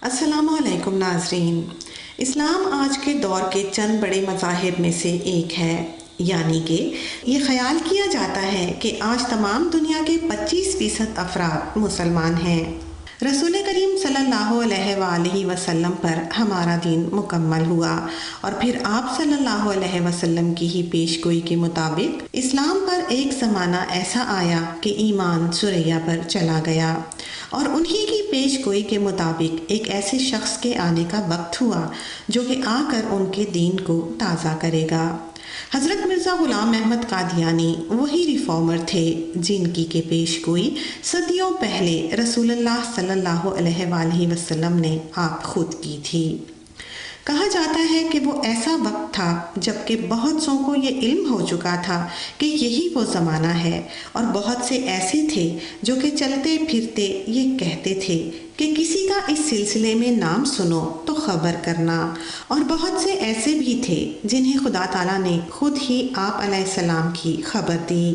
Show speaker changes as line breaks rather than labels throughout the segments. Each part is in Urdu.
السلام علیکم ناظرین۔ اسلام آج کے دور کے چند بڑے مذاہب میں سے ایک ہے، یعنی کہ یہ خیال کیا جاتا ہے کہ آج تمام دنیا کے 25% افراد مسلمان ہیں۔ رسول کریم صلی اللہ علیہ وآلہ وسلم پر ہمارا دین مکمل ہوا، اور پھر آپ صلی اللہ علیہ وسلم کی ہی پیش گوئی کے مطابق اسلام پر ایک زمانہ ایسا آیا کہ ایمان ثریا پر چلا گیا، اور انہی کی پیش گوئی کے مطابق ایک ایسے شخص کے آنے کا وقت ہوا جو کہ آ کر ان کے دین کو تازہ کرے گا۔ حضرت مرزا غلام احمد قادیانی وہی ریفارمر تھے جن کی پیش گوئی صدیوں پہلے رسول اللہ صلی اللہ علیہ وآلہ وسلم نے آپ خود کی تھی۔ کہا جاتا ہے کہ وہ ایسا وقت تھا جب کہ بہت سو کو یہ علم ہو چکا تھا کہ یہی وہ زمانہ ہے، اور بہت سے ایسے تھے جو کہ چلتے پھرتے یہ کہتے تھے کہ کسی کا اس سلسلے میں نام سنو تو خبر کرنا، اور بہت سے ایسے بھی تھے جنہیں خدا تعالیٰ نے خود ہی آپ علیہ السلام کی خبر دی۔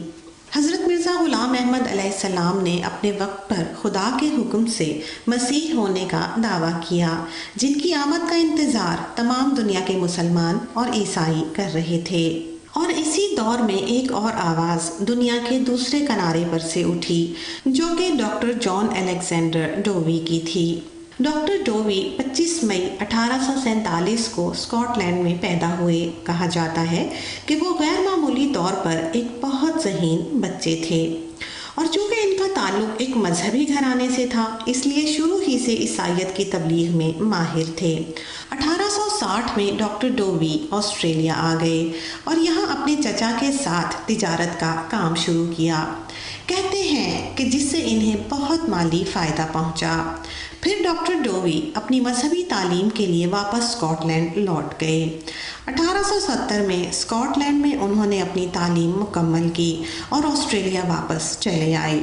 حضرت مرزا غلام احمد علیہ السلام نے اپنے وقت پر خدا کے حکم سے مسیح ہونے کا دعویٰ کیا، جن کی آمد کا انتظار تمام دنیا کے مسلمان اور عیسائی کر رہے تھے۔ اور اسی دور میں ایک اور آواز دنیا کے دوسرے کنارے پر سے اٹھی جو کہ ڈاکٹر جان الیگزینڈر ڈووی کی تھی۔ ڈاکٹر ڈووی 25 مئی 1847 کو اسکاٹ لینڈ میں پیدا ہوئے۔ کہا جاتا ہے کہ وہ غیر معمولی طور پر ایک بہت ذہین بچے تھے، اور چونکہ ان کا تعلق ایک مذہبی گھرانے سے تھا اس لیے شروع ہی سے عیسائیت کی تبلیغ میں ماہر تھے۔ 1860 میں ڈاکٹر ڈووی آسٹریلیا آ گئے اور یہاں اپنے چچا کے ساتھ تجارت کا کام شروع کیا۔ کہتے ہیں کہ جس سے انہیں بہت مالی فائدہ پہنچا۔ پھر ڈاکٹر ڈووی اپنی مذہبی تعلیم کے لیے واپس اسکاٹ لینڈ لوٹ گئے۔ 1870 میں اسکاٹ لینڈ میں انہوں نے اپنی تعلیم مکمل کی اور آسٹریلیا واپس چلے آئے۔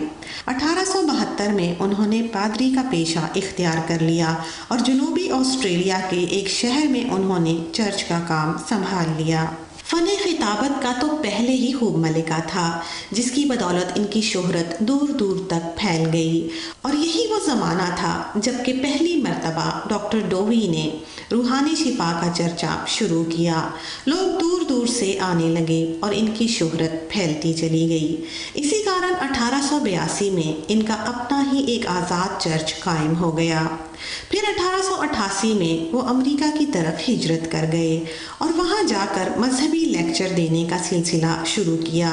1872 میں انہوں نے پادری کا پیشہ اختیار کر لیا اور جنوبی آسٹریلیا کے ایک شہر میں انہوں نے چرچ کا کام سنبھال لیا۔ فن خطابت کا تو پہلے ہی خوب ملکہ تھا، جس کی بدولت ان کی شہرت دور دور تک پھیل گئی، اور یہی وہ زمانہ تھا جب کہ پہلی مرتبہ ڈاکٹر ڈووی نے روحانی شفا کا چرچا شروع کیا۔ لوگ دور دور سے آنے لگے اور ان کی شہرت پھیلتی چلی گئی۔ اسی کارن 1882 میں ان کا اپنا ہی ایک آزاد چرچ قائم ہو گیا۔ پھر 1888 میں وہ امریکہ کی طرف ہجرت کر گئے اور وہاں جا کر مذہبی لیکچر دینے کا سلسلہ شروع کیا۔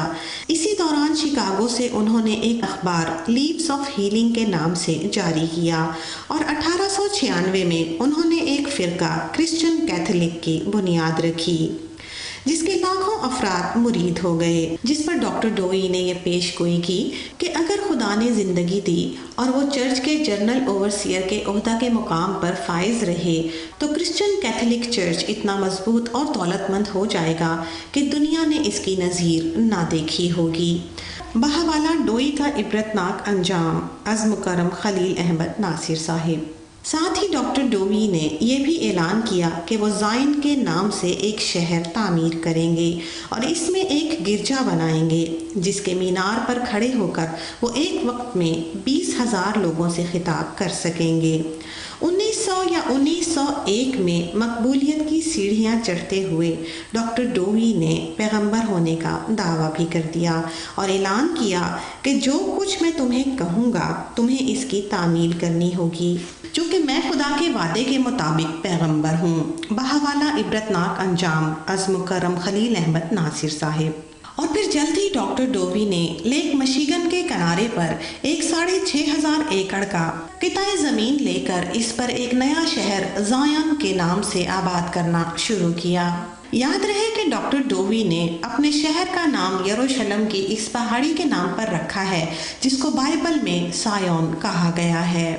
اسی دوران شکاگو سے انہوں نے ایک اخبار لیوز آف ہیلنگ کے نام سے جاری کیا، اور 1896 میں انہوں نے ایک فرقہ کرسچن کیتھولک کی بنیاد رکھی جس کے لاکھوں افراد مرید ہو گئے، جس پر ڈاکٹر ڈووی نے یہ پیش گوئی کی کہ اگر خدا نے زندگی دی اور وہ چرچ کے جنرل اوورسیئر کے عہدہ کے مقام پر فائز رہے تو کرسچن کیتھولک چرچ اتنا مضبوط اور دولت مند ہو جائے گا کہ دنیا نے اس کی نظیر نہ دیکھی ہوگی۔ بہاوالہ ڈوئی کا عبرتناک انجام از مکرم خلیل احمد ناصر صاحب۔ ساتھ ہی ڈاکٹر ڈووی نے یہ بھی اعلان کیا کہ وہ زائن کے نام سے ایک شہر تعمیر کریں گے اور اس میں ایک گرجا بنائیں گے جس کے مینار پر کھڑے ہو کر وہ ایک وقت میں 20,000 لوگوں سے خطاب کر سکیں گے۔ 1900 یا 1901 میں مقبولیت کی سیڑھیاں چڑھتے ہوئے ڈاکٹر ڈووی نے پیغمبر ہونے کا دعویٰ بھی کر دیا اور اعلان کیا کہ جو کچھ میں تمہیں کہوں گا تمہیں اس کی تعمیل کرنی ہوگی، چونکہ میں خدا کے وعدے کے مطابق پیغمبر ہوں۔ بہاوالہ عبرتناک انجام از مکرم خلیل احمد ناصر صاحب۔ اور پھر جلد ہی ڈاکٹر ڈووی نے لیک مشیگن کے کنارے پر ایک 6,500 ایکڑ کا قطعہ زمین لے کر اس پر ایک نیا شہر زائن کے نام سے آباد کرنا شروع کیا۔ یاد رہے کہ ڈاکٹر ڈووی نے اپنے شہر کا نام یروشلم کی اس پہاڑی کے نام پر رکھا ہے جس کو بائبل میں سایون کہا گیا ہے۔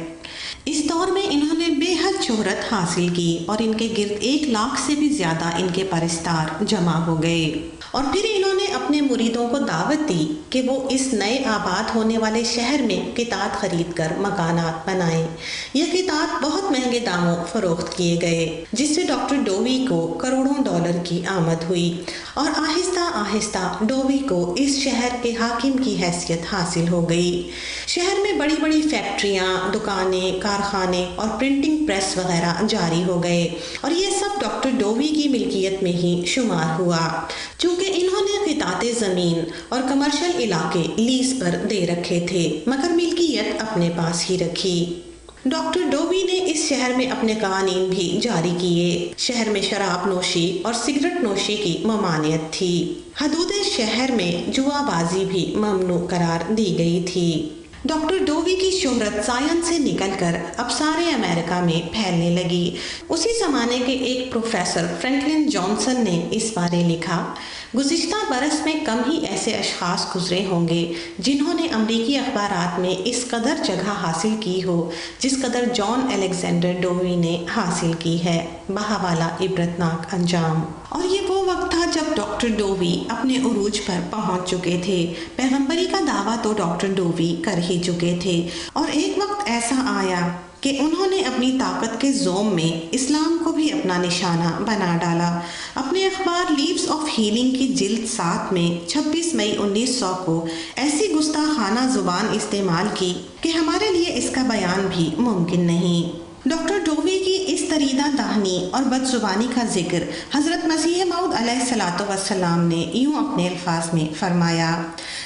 اس دور میں انہوں نے بے حد شہرت حاصل کی اور ان کے گرد 1 لاکھ سے بھی زیادہ ان کے پرستار جمع ہو گئے، اور پھر انہوں نے اپنے مریدوں کو دعوت دی کہ وہ اس نئے آباد ہونے والے شہر میں قطعات خرید کر مکانات بنائیں۔ یہ قطعات بہت مہنگے داموں فروخت کیے گئے، جس سے ڈاکٹر ڈووی کو کروڑوں ڈالر کی آمد ہوئی، اور آہستہ آہستہ ڈووی کو اس شہر کے حاکم کی حیثیت حاصل ہو گئی۔ شہر میں بڑی بڑی فیکٹریاں، دکانیں، کارخانے اور پرنٹنگ پریس وغیرہ جاری ہو گئے، اور یہ سب ڈاکٹر ڈووی کی ملکیت میں ہی شمار ہوا، چونکہ انہوں نے قطعات زمین اور کمرشل علاقے لیز پر دے رکھے تھے، مگر ملکیت اپنے پاس ہی رکھی۔ ڈاکٹر ڈووی نے اس شہر میں اپنے قوانین بھی جاری کیے۔ شہر میں شراب نوشی اور سگریٹ نوشی کی ممانعت تھی۔ حدود شہر میں جوا بازی بھی ممنوع قرار دی گئی تھی۔ ڈاکٹر ڈووی کی شہرت زائن سے نکل کر اب سارے امریکہ میں پھیلنے لگی۔ اسی زمانے کے ایک پروفیسر فرینکلن جانسن نے اس بارے لکھا، گزشتہ برس میں کم ہی ایسے اشخاص گزرے ہوں گے جنہوں نے امریکی اخبارات میں اس قدر جگہ حاصل کی ہو جس قدر جان الیگزینڈر ڈووی نے حاصل کی ہے۔ بہاوالہ عبرتناک انجام۔ اور یہ وہ وقت تھا جب ڈاکٹر ڈووی اپنے عروج پر پہنچ چکے تھے۔ پیغمبری کا دعویٰ تو ڈاکٹر ڈووی کر ہی چکے تھے، اور ایک وقت ایسا آیا کہ انہوں نے اپنی طاقت کے زوم میں اسلام کو بھی اپنا نشانہ بنا ڈالا۔ اپنے اخبار لیوز آف ہیلنگ کی جلد 7 میں 26 مئی 1900 کو ایسی گستاخانہ زبان استعمال کی کہ ہمارے لیے اس کا بیان بھی ممکن نہیں۔ ڈاکٹر ڈووی کی اس تریدہ دہنی اور بد زبانی کا ذکر حضرت مسیح موعود علیہ السلام نے یوں اپنے الفاظ میں فرمایا،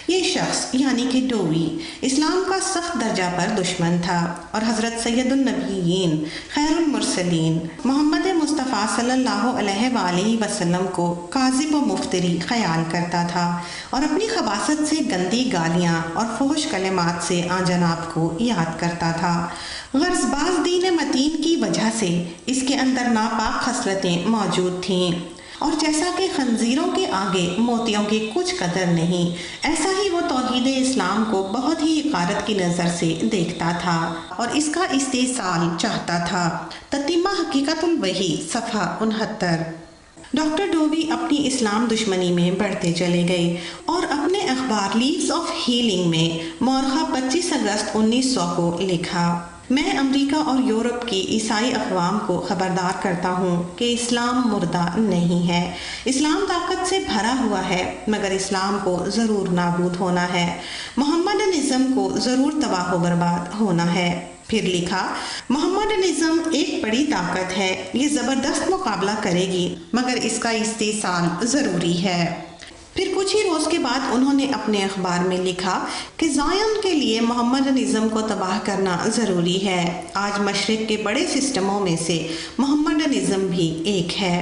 یہ شخص یعنی کہ ڈووی اسلام کا سخت درجہ پر دشمن تھا، اور حضرت سید النبیین خیر المرسلین محمد مصطفیٰ صلی اللہ علیہ وآلہ وسلم کو کاذب و مفتری خیال کرتا تھا، اور اپنی خباثت سے گندی گالیاں اور فحش کلمات سے آن جناب کو یاد کرتا تھا۔ غرض باز دین متین کی وجہ سے اس کے اندر ناپاک خصلتیں موجود تھیں، اور جیسا کہ خنزیروں کے آگے موتیوں کی کچھ قدر نہیں، ایسا ہی وہ توحید اسلام کو بہت ہی حقارت کی نظر سے دیکھتا تھا اور اس کا استحصال چاہتا تھا۔ تتمہ حقیقت الوحی صفحہ 69۔ ڈاکٹر ڈووی اپنی اسلام دشمنی میں بڑھتے چلے گئے، اور اپنے اخبار لیوز آف ہیلنگ میں مورخہ 25 اگست 1900 کو لکھا، میں امریکہ اور یورپ کی عیسائی اقوام کو خبردار کرتا ہوں کہ اسلام مردہ نہیں ہے۔ اسلام طاقت سے بھرا ہوا ہے، مگر اسلام کو ضرور نابود ہونا ہے، محمدنزم کو ضرور تباہ و برباد ہونا ہے۔ پھر لکھا، محمدنزم ایک بڑی طاقت ہے، یہ زبردست مقابلہ کرے گی، مگر اس کا استحصال ضروری ہے۔ پھر کچھ ہی روز کے بعد انہوں نے اپنے اخبار میں لکھا کہ زائن کے لیے محمدنزم کو تباہ کرنا ضروری ہے۔ آج مشرق کے بڑے سسٹموں میں سے محمدنزم بھی ایک ہے۔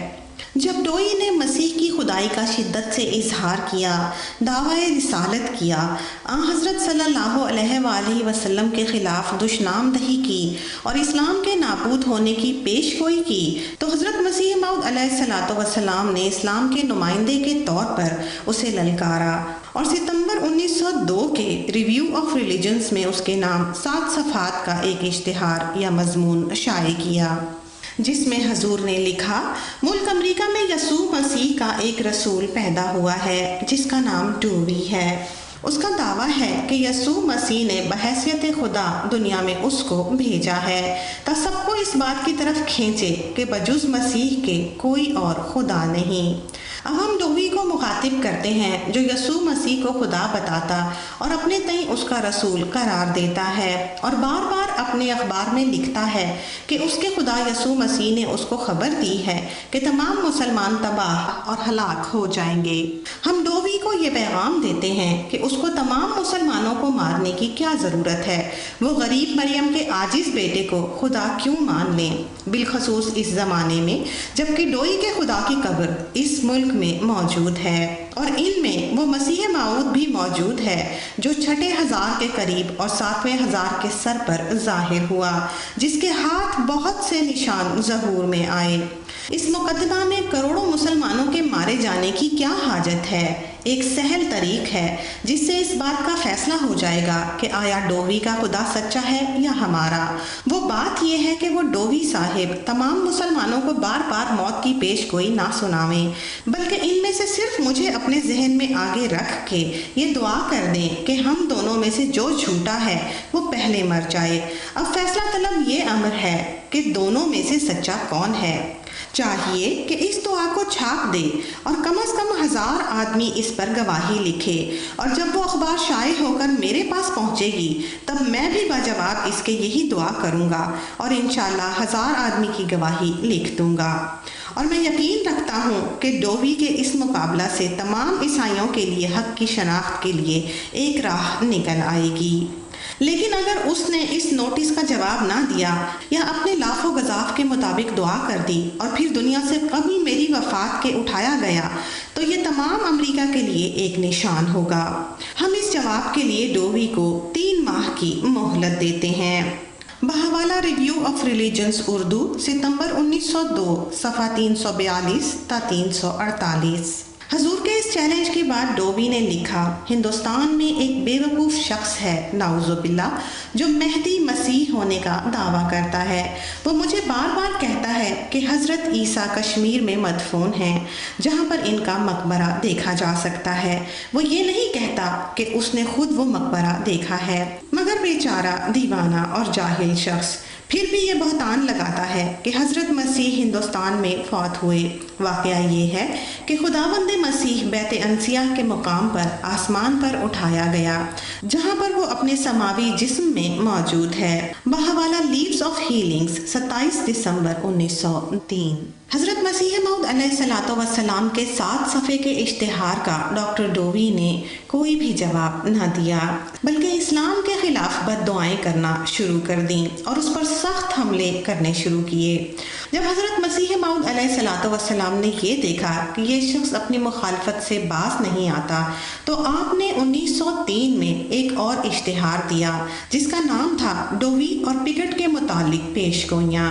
جب ڈووی نے مسیح کی خدائی کا شدت سے اظہار کیا، دعویٰ رسالت کیا، حضرت صلی اللہ علیہ وآلہ وسلم کے خلاف دشنامدہی کی اور اسلام کے نابود ہونے کی پیش گوئی کی، تو حضرت مسیح موعود علیہ السلام نے اسلام کے نمائندے کے طور پر اسے للکارا، اور ستمبر 1902 کے ریویو آف ریلیجنز میں اس کے نام 7 صفحات کا ایک اشتہار یا مضمون شائع کیا، جس میں حضور نے لکھا، ملک امریکہ میں یسوع مسیح کا ایک رسول پیدا ہوا ہے جس کا نام ڈووی ہے۔ اس کا دعویٰ ہے کہ یسوع مسیح نے بحیثیت خدا دنیا میں اس کو بھیجا ہے تا سب کو اس بات کی طرف کھینچے کہ بجز مسیح کے کوئی اور خدا نہیں۔ اب ہم ڈووی کو مخاطب کرتے ہیں جو یسوع مسیح کو خدا بتاتا اور اپنے تئیں اس کا رسول قرار دیتا ہے، اور بار بار اپنے اخبار میں لکھتا ہے کہ اس کے خدا یسوع مسیح نے اس کو خبر دی ہے کہ تمام مسلمان تباہ اور ہلاک ہو جائیں گے۔ ہم ڈووی کو یہ پیغام دیتے ہیں کہ اس کو تمام مسلمانوں کو مارنے کی کیا ضرورت ہے، وہ غریب مریم کے عاجز بیٹے کو خدا کیوں مان لیں، بالخصوص اس زمانے میں جبکہ ڈووی کے خدا کی قبر اس ملک میں موجود ہے، اور ان میں وہ مسیح موعود بھی موجود ہے جو 6,000 کے قریب اور 7,000 کے سر پر ظاہر ہوا، جس کے ہاتھ بہت سے نشان ظہور میں آئے۔ اس مقدمہ میں کروڑوں مسلمانوں کے مارے جانے کی کیا حاجت ہے؟ ایک سہل طریق ہے جس سے اس بات کا فیصلہ ہو جائے گا کہ آیا ڈووی کا خدا سچا ہے یا ہمارا۔ وہ بات یہ ہے کہ وہ ڈووی صاحب تمام مسلمانوں کو بار بار موت کی پیش گوئی نہ سناویں، بلکہ ان میں سے صرف مجھے اپنے ذہن میں آگے رکھ کے یہ دعا کر دیں کہ ہم دونوں میں سے جو جھوٹا ہے وہ پہلے مر جائے۔ اب فیصلہ طلب یہ امر ہے کہ دونوں میں سے سچا کون ہے۔ چاہیے کہ اس دعا کو چھاپ دے اور کم از کم 1000 آدمی اس پر گواہی لکھے، اور جب وہ اخبار شائع ہو کر میرے پاس پہنچے گی تب میں بھی باجواب اس کے یہی دعا کروں گا اور انشاءاللہ 1000 آدمی کی گواہی لکھ دوں گا۔ اور میں یقین رکھتا ہوں کہ ڈووی کے اس مقابلہ سے تمام عیسائیوں کے لیے حق کی شناخت کے لیے ایک راہ نکل آئے گی۔ لیکن اگر اس نے اس نوٹس کا جواب نہ دیا یا اپنے لاف و گزاف کے مطابق دعا کر دی اور پھر دنیا سے قبل میری وفات کے اٹھایا گیا تو یہ تمام امریکہ کے لیے ایک نشان ہوگا۔ ہم اس جواب کے لیے ڈووی کو 3 ماہ کی مہلت دیتے ہیں۔ بحوالہ ریویو آف ریلیجنز اردو، ستمبر 1902، صفحہ 342 تا 348۔ حضور کے اس چیلنج کے بعد ڈووی نے لکھا، ہندوستان میں ایک بے وقوف شخص ہے نعوذ باللہ جو مہدی مسیح ہونے کا دعویٰ کرتا ہے۔ وہ مجھے بار بار کہتا ہے کہ حضرت عیسیٰ کشمیر میں مدفون ہیں جہاں پر ان کا مقبرہ دیکھا جا سکتا ہے۔ وہ یہ نہیں کہتا کہ اس نے خود وہ مقبرہ دیکھا ہے، مگر بیچارہ دیوانہ اور جاہل شخص پھر بھی یہ بہتان لگاتا ہے کہ حضرت مسیح ہندوستان میں فوت ہوئے۔ واقعہ یہ ہے کہ خداوند مسیح بیت انسیہ کے مقام پر آسمان پر اٹھایا گیا جہاں پر وہ اپنے سماوی جسم میں موجود ہے۔ بحوالہ لیوز آف ہیلنگز، 27 دسمبر 1903۔ حضرت مسیح موعود علیہ الصلوۃ والسلام کے 7 صفحے کے اشتہار کا ڈاکٹر ڈووی نے کوئی بھی جواب نہ دیا، بلکہ اسلام کے خلاف بد دعائیں کرنا شروع کر دیں اور اس پر سخت حملے کرنے شروع کیے۔ جب حضرت مسیح موعود علیہ الصلوۃ والسلام نے یہ دیکھا کہ یہ شخص اپنی مخالفت سے باز نہیں آتا تو آپ نے 1903 میں ایک اور اشتہار دیا جس کا نام تھا ڈووی اور پگٹ کے متعلق پیش گوئیاں۔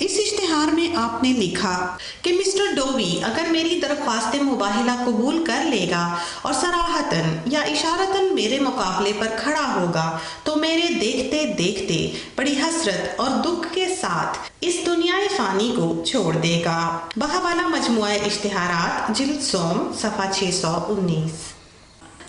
اس اشتہار میں آپ نے لکھا کہ مسٹر ڈووی اگر میری درخواست مباہلہ قبول کر لے گا اور صراحتاً یا اشارتاً میرے مقابلے پر کھڑا ہوگا تو میرے دیکھتے دیکھتے بڑی حسرت اور دکھ کے ساتھ اس دنیائے فانی کو چھوڑ دے گا۔ بحوالہ مجموعہ اشتہارات، جلد سوم، صفحہ 619۔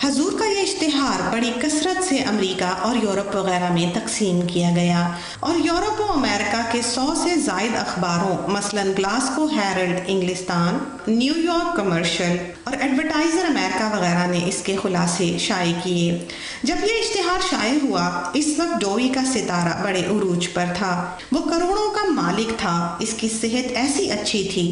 حضور کا یہ اشتہار بڑی کثرت سے امریکہ اور یورپ وغیرہ میں تقسیم کیا گیا اور یورپ و امریکہ کے 100 سے زائد اخباروں مثلاً گلاسکو ہیرلڈ انگلستان، نیو یارک کمرشل اور ایڈورٹائزر امریکہ وغیرہ نے اس کے خلاصے شائع کیے۔ جب یہ اشتہار شائع ہوا اس وقت ڈووی کا ستارہ بڑے عروج پر تھا، وہ کروڑوں کا مالک تھا، اس کی صحت ایسی اچھی تھی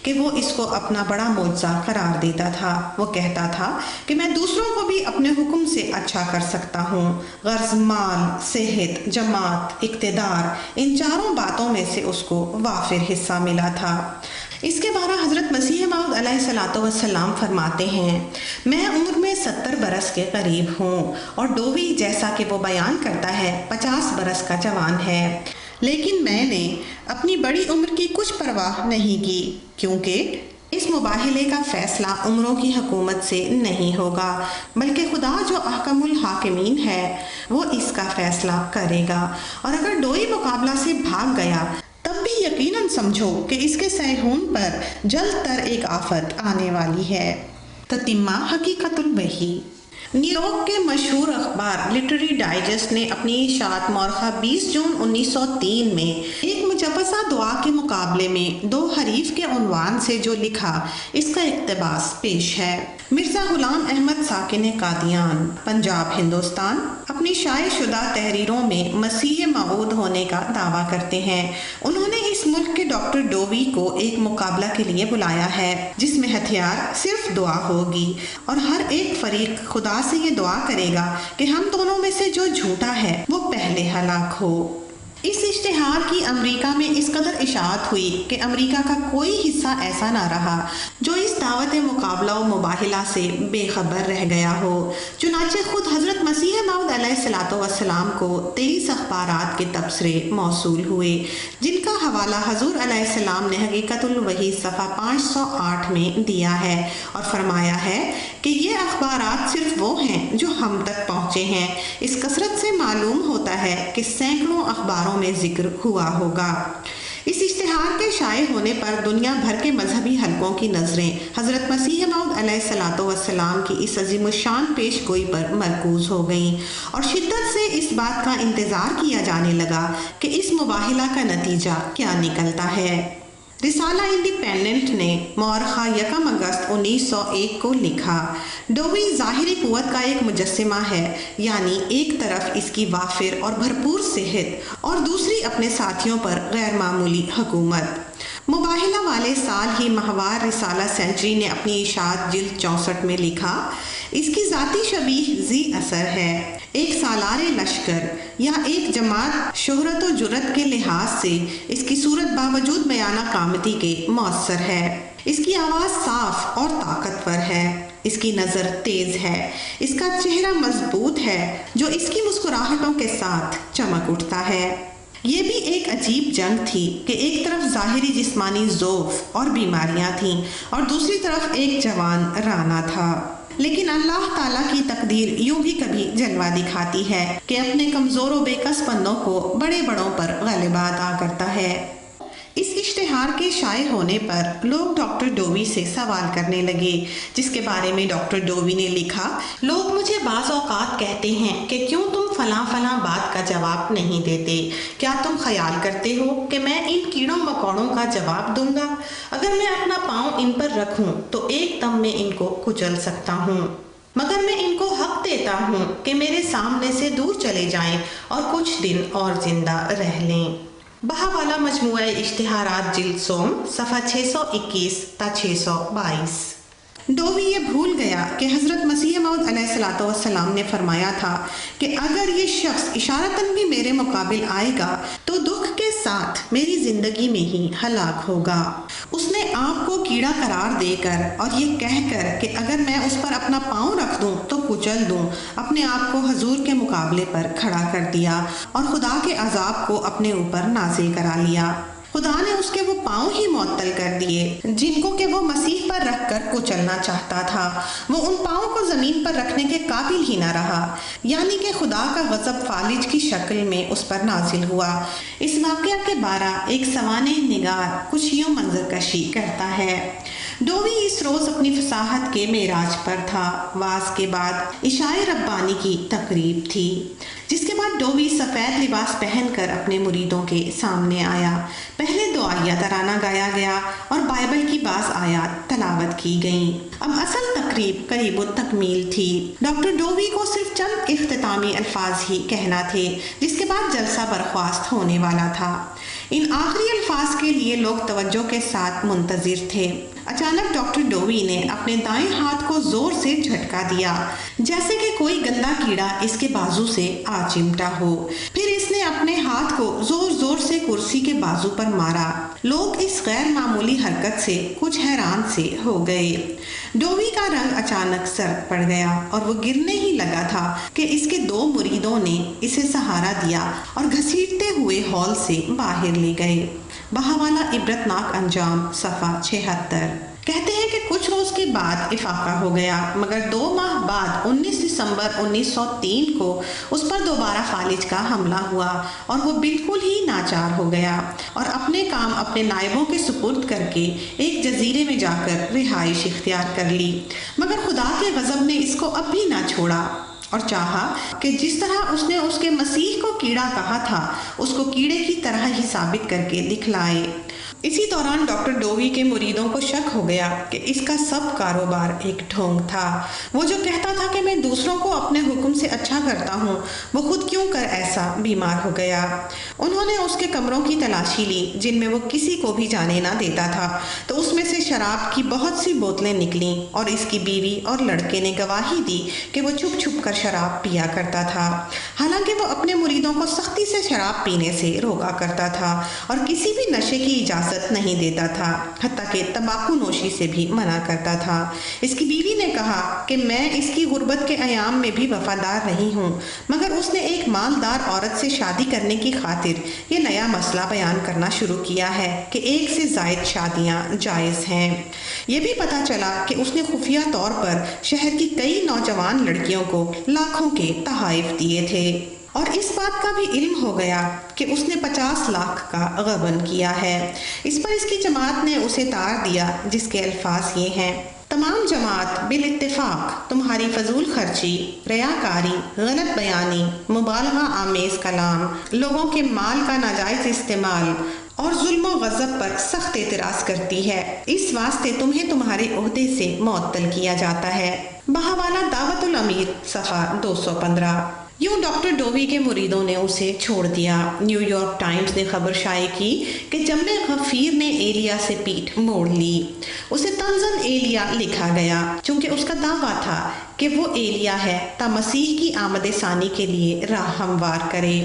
کہ وہ اس کو اپنا بڑا معجزہ قرار دیتا تھا۔ وہ کہتا تھا کہ میں دوسروں کو بھی اپنے حکم سے اچھا کر سکتا ہوں۔ غرض مال، صحت، جماعت، اقتدار، ان چاروں باتوں میں سے اس کو وافر حصہ ملا تھا۔ اس کے بارے حضرت مسیح موعود علیہ الصلوۃ والسلام فرماتے ہیں، میں عمر میں 70 برس کے قریب ہوں اور ڈووی جیسا کہ وہ بیان کرتا ہے 50 برس کا جوان ہے، لیکن میں نے اپنی بڑی عمر کی کچھ پرواہ نہیں کی کیونکہ اس مباہلے کا فیصلہ عمروں کی حکومت سے نہیں ہوگا بلکہ خدا جو احکم الحاکمین ہے وہ اس کا فیصلہ کرے گا، اور اگر ڈووی مقابلہ سے بھاگ گیا تب بھی یقیناً سمجھو کہ اس کے سیہون پر جلد تر ایک آفت آنے والی ہے۔ تتمہ حقیقت الوحی۔ نیو یارک کے مشہور اخبار لٹریری ڈائجسٹ نے اپنی اشاعت مورخہ 20 جون 1903 میں ایک مجوزہ دعا کے مقابلے میں 2 حریف کے عنوان سے جو لکھا اس کا اقتباس پیش ہے۔ مرزا غلام احمد ساکن قادیان، پنجاب، ہندوستان، اپنی شائع شدہ تحریروں میں مسیح موعود ہونے کا دعویٰ کرتے ہیں۔ انہوں نے اس ملک کے ڈاکٹر ڈووی کو ایک مقابلہ کے لیے بلایا ہے جس میں ہتھیار صرف دعا ہوگی اور ہر ایک فریق خدا سے یہ دعا کرے گا کہ ہم دونوں میں سے جو جھوٹا ہے وہ پہلے ہلاک ہو۔ اس اشتہار کی امریکہ میں اس قدر اشاعت ہوئی کہ امریکہ کا کوئی حصہ ایسا نہ رہا جو اس دعوت مقابلہ و مباہلہ سے بے خبر رہ گیا ہو۔ چنانچہ خود حضرت مسیح موعود علیہ الصلوۃ والسلام کو 23 اخبارات کے تبصرے موصول ہوئے جن کا حوالہ حضور علیہ السلام نے حقیقت الوحی صفحہ 508 میں دیا ہے اور فرمایا ہے کہ یہ اخبارات صرف وہ ہیں جو ہم تک پہنچے ہیں۔ اس کثرت سے معلوم ہوتا ہے کہ سینکڑوں اخباروں میں ذکر ہوا ہوگا۔ اس اشتہار کے شائع ہونے پر دنیا بھر کے مذہبی حلقوں کی نظریں حضرت مسیح موعود علیہ السلام کی اس عظیم الشان پیش گوئی پر مرکوز ہو گئیں اور شدت سے اس بات کا انتظار کیا جانے لگا کہ اس مباہلہ کا نتیجہ کیا نکلتا ہے۔ رسالہ انڈیپینڈنٹ نے مورخہ 1 اگست 1901 کو لکھا، ڈوی ظاہری قوت کا ایک مجسمہ ہے، یعنی ایک طرف اس کی وافر اور بھرپور صحت اور دوسری اپنے ساتھیوں پر غیر معمولی حکومت۔ مباہلہ والے سال ہی ماہوار رسالہ سینچری نے اپنی اشاعت جلد 64 میں لکھا، اس کی ذاتی شبیہ ذی اثر ہے، ایک سالار لشکر یا ایک جماعت شہرت و جرت کے لحاظ سے اس کی صورت باوجود بیانہ قامتی کے مؤثر ہے۔ اس کی آواز صاف اور طاقتور ہے، اس کی نظر تیز ہے، اس کا چہرہ مضبوط ہے جو اس کی مسکراہٹوں کے ساتھ چمک اٹھتا ہے۔ یہ بھی ایک عجیب جنگ تھی کہ ایک طرف ظاہری جسمانی ضعف اور بیماریاں تھیں اور دوسری طرف ایک جوان رانا تھا، لیکن اللہ تعالیٰ کی تقدیر یوں بھی کبھی جلوہ دکھاتی ہے کہ اپنے کمزور و بے کس بندوں کو بڑے بڑوں پر غلبہ عطا کرتا ہے۔ اس اشتہار کے شائع ہونے پر لوگ ڈاکٹر ڈووی سے سوال کرنے لگے، جس کے بارے میں ڈاکٹر ڈووی نے لکھا، لوگ مجھے بعض اوقات کہتے ہیں کہ کیوں تم فلاں فلاں بات کا جواب نہیں دیتے؟ کیا تم خیال کرتے ہو کہ میں ان کیڑوں مکوڑوں کا جواب دوں گا؟ اگر میں اپنا پاؤں ان پر رکھوں تو ایک دم میں ان کو کچل سکتا ہوں، مگر میں ان کو حق دیتا ہوں کہ میرے سامنے سے دور چلے جائیں اور کچھ دن اور زندہ رہ لیں۔ بہاوالہ مجموعہ اشتہارات جلد سوم صفحہ 621 تا 622۔ ڈووی یہ بھول گیا کہ حضرت مسیح موعود علیہ السلام نے فرمایا تھا کہ اگر یہ شخص اشارتاً بھی میرے مقابل آئے گا تو دکھ کے ساتھ میری زندگی میں ہی ہلاک ہوگا۔ اس نے آپ کو کیڑا قرار دے کر اور یہ کہہ کر کہ اگر میں اس پر اپنا پاؤں رکھ دوں تو کچل دوں، اپنے آپ کو حضور کے مقابلے پر کھڑا کر دیا اور خدا کے عذاب کو اپنے اوپر نازل کرا لیا۔ خدا نے اس کے وہ پاؤں ہی معطل کر دیے جن کو کہ وہ مسیح پر رکھ کر کچلنا چاہتا تھا، وہ ان پاؤں کو زمین پر رکھنے کے قابل ہی نہ رہا، یعنی کہ خدا کا غضب فالج کی شکل میں اس پر نازل ہوا۔ اس واقعہ کے بارے ایک سوانح نگار کچھ یوں منظر کشی کرتا ہے، ڈووی اس روز اپنی فصاحت کے معراج پر تھا۔ واز کے بعد عشاء ربانی کی تقریب تھی، جس کے بعد ڈووی سفید لباس پہن کر اپنے مریدوں کے سامنے آیا۔ پہلے دعائیہ ترانہ گایا گیا اور بائبل کی بعض آیات تلاوت کی گئیں۔ اب اصل تقریب قریب التکمیل تھی۔ ڈاکٹر ڈووی کو صرف چند اختتامی الفاظ ہی کہنا تھے، جس کے بعد جلسہ برخاست ہونے والا تھا۔ ان آخری الفاظ کے لیے لوگ توجہ کے ساتھ منتظر تھے۔ اچانک ڈاکٹر ڈووی نے اپنے دائیں ہاتھ کو زور سے جھٹکا دیا، جیسے کہ کوئی گندا کیڑا اس کے بازو سے آ چمٹا ہو۔ پھر اس نے اپنے ہاتھ کو زور زور سے کرسی کے بازو پر مارا۔ لوگ اس غیر معمولی حرکت سے کچھ حیران سے ہو گئے۔ ڈووی کا رنگ اچانک سرد پڑ گیا اور وہ گرنے ہی لگا تھا کہ اس کے دو مریدوں نے اسے سہارا دیا اور گھسیٹتے ہوئے ہال سے باہر لے گئے۔ بہاوالہ عبرتناک انجام صفحہ 76۔ کہتے ہیں کہ کچھ روز کے بعد افاقہ ہو گیا، مگر 2 ماہ بعد 19 دسمبر 1903 کو اس پر دوبارہ فالج کا حملہ ہوا اور وہ بالکل ہی ناچار ہو گیا اور اپنے کام اپنے نائبوں کے سپرد کر کے ایک جزیرے میں جا کر رہائش اختیار کر لی، مگر خدا کے غضب نے اس کو اب بھی نہ چھوڑا اور چاہا کہ جس طرح اس نے اس کے مسیح کو کیڑا کہا تھا، اس کو کیڑے کی طرح ہی ثابت کر کے دکھلائے۔ اسی دوران ڈاکٹر ڈووی کے مریدوں کو شک ہو گیا کہ اس کا سب کاروبار ایک ڈھونگ تھا۔ وہ جو کہتا تھا کہ میں دوسروں کو اپنے حکم سے اچھا کرتا ہوں، وہ خود کیوں کر ایسا بیمار ہو گیا۔ انہوں نے اس کے کمروں کی تلاشی لی جن میں وہ کسی کو بھی جانے نہ دیتا تھا، تو اس میں سے شراب کی بہت سی بوتلیں نکلیں اور اس کی بیوی اور لڑکے نے گواہی دی کہ وہ چھپ چھپ کر شراب پیا کرتا تھا، حالانکہ وہ اپنے مریدوں کو سختی سے شراب پینے سے روکا کرتا تھا اور کسی بھی نشے کی اجازت اجازت نہیں دیتا تھا، حتیٰ کہ تمباکو نوشی سے بھی منع کرتا تھا۔ اس کی بیوی نے کہا کہ میں اس کی غربت کے ایام میں بھی وفادار رہی ہوں، مگر اس نے ایک مالدار عورت سے شادی کرنے کی خاطر یہ نیا مسئلہ بیان کرنا شروع کیا ہے کہ ایک سے زائد شادیاں جائز ہیں۔ یہ بھی پتہ چلا کہ اس نے خفیہ طور پر شہر کی کئی نوجوان لڑکیوں کو لاکھوں کے تحائف دیے تھے، اور اس بات کا بھی علم ہو گیا کہ اس نے 50 لاکھ کا غبن کیا ہے۔ اس پر اس کی جماعت نے اسے تار دیا، جس کے الفاظ یہ ہیں: تمام جماعت بالاتفاق تمہاری فضول خرچی، ریاکاری، غلط بیانی، مبالغہ آمیز کلام، لوگوں کے مال کا ناجائز استعمال اور ظلم و غضب پر سخت اعتراض کرتی ہے۔ اس واسطے تمہیں تمہارے عہدے سے معطل کیا جاتا ہے۔ بہاولہ دعوت الامیر صفحہ 215۔ یوں ڈاکٹر ڈووی کے مریدوں نے اسے چھوڑ دیا۔ نیو یارک ٹائمز نے خبر شائع کی کہ جم غفیر نے ایلیا سے پیٹھ موڑ لی۔ اسے طنزاً ایلیا لکھا گیا، چونکہ اس کا دعویٰ تھا کہ وہ ایلیا ہے تا مسیح کی آمد ثانی کے لیے راہ ہموار کرے۔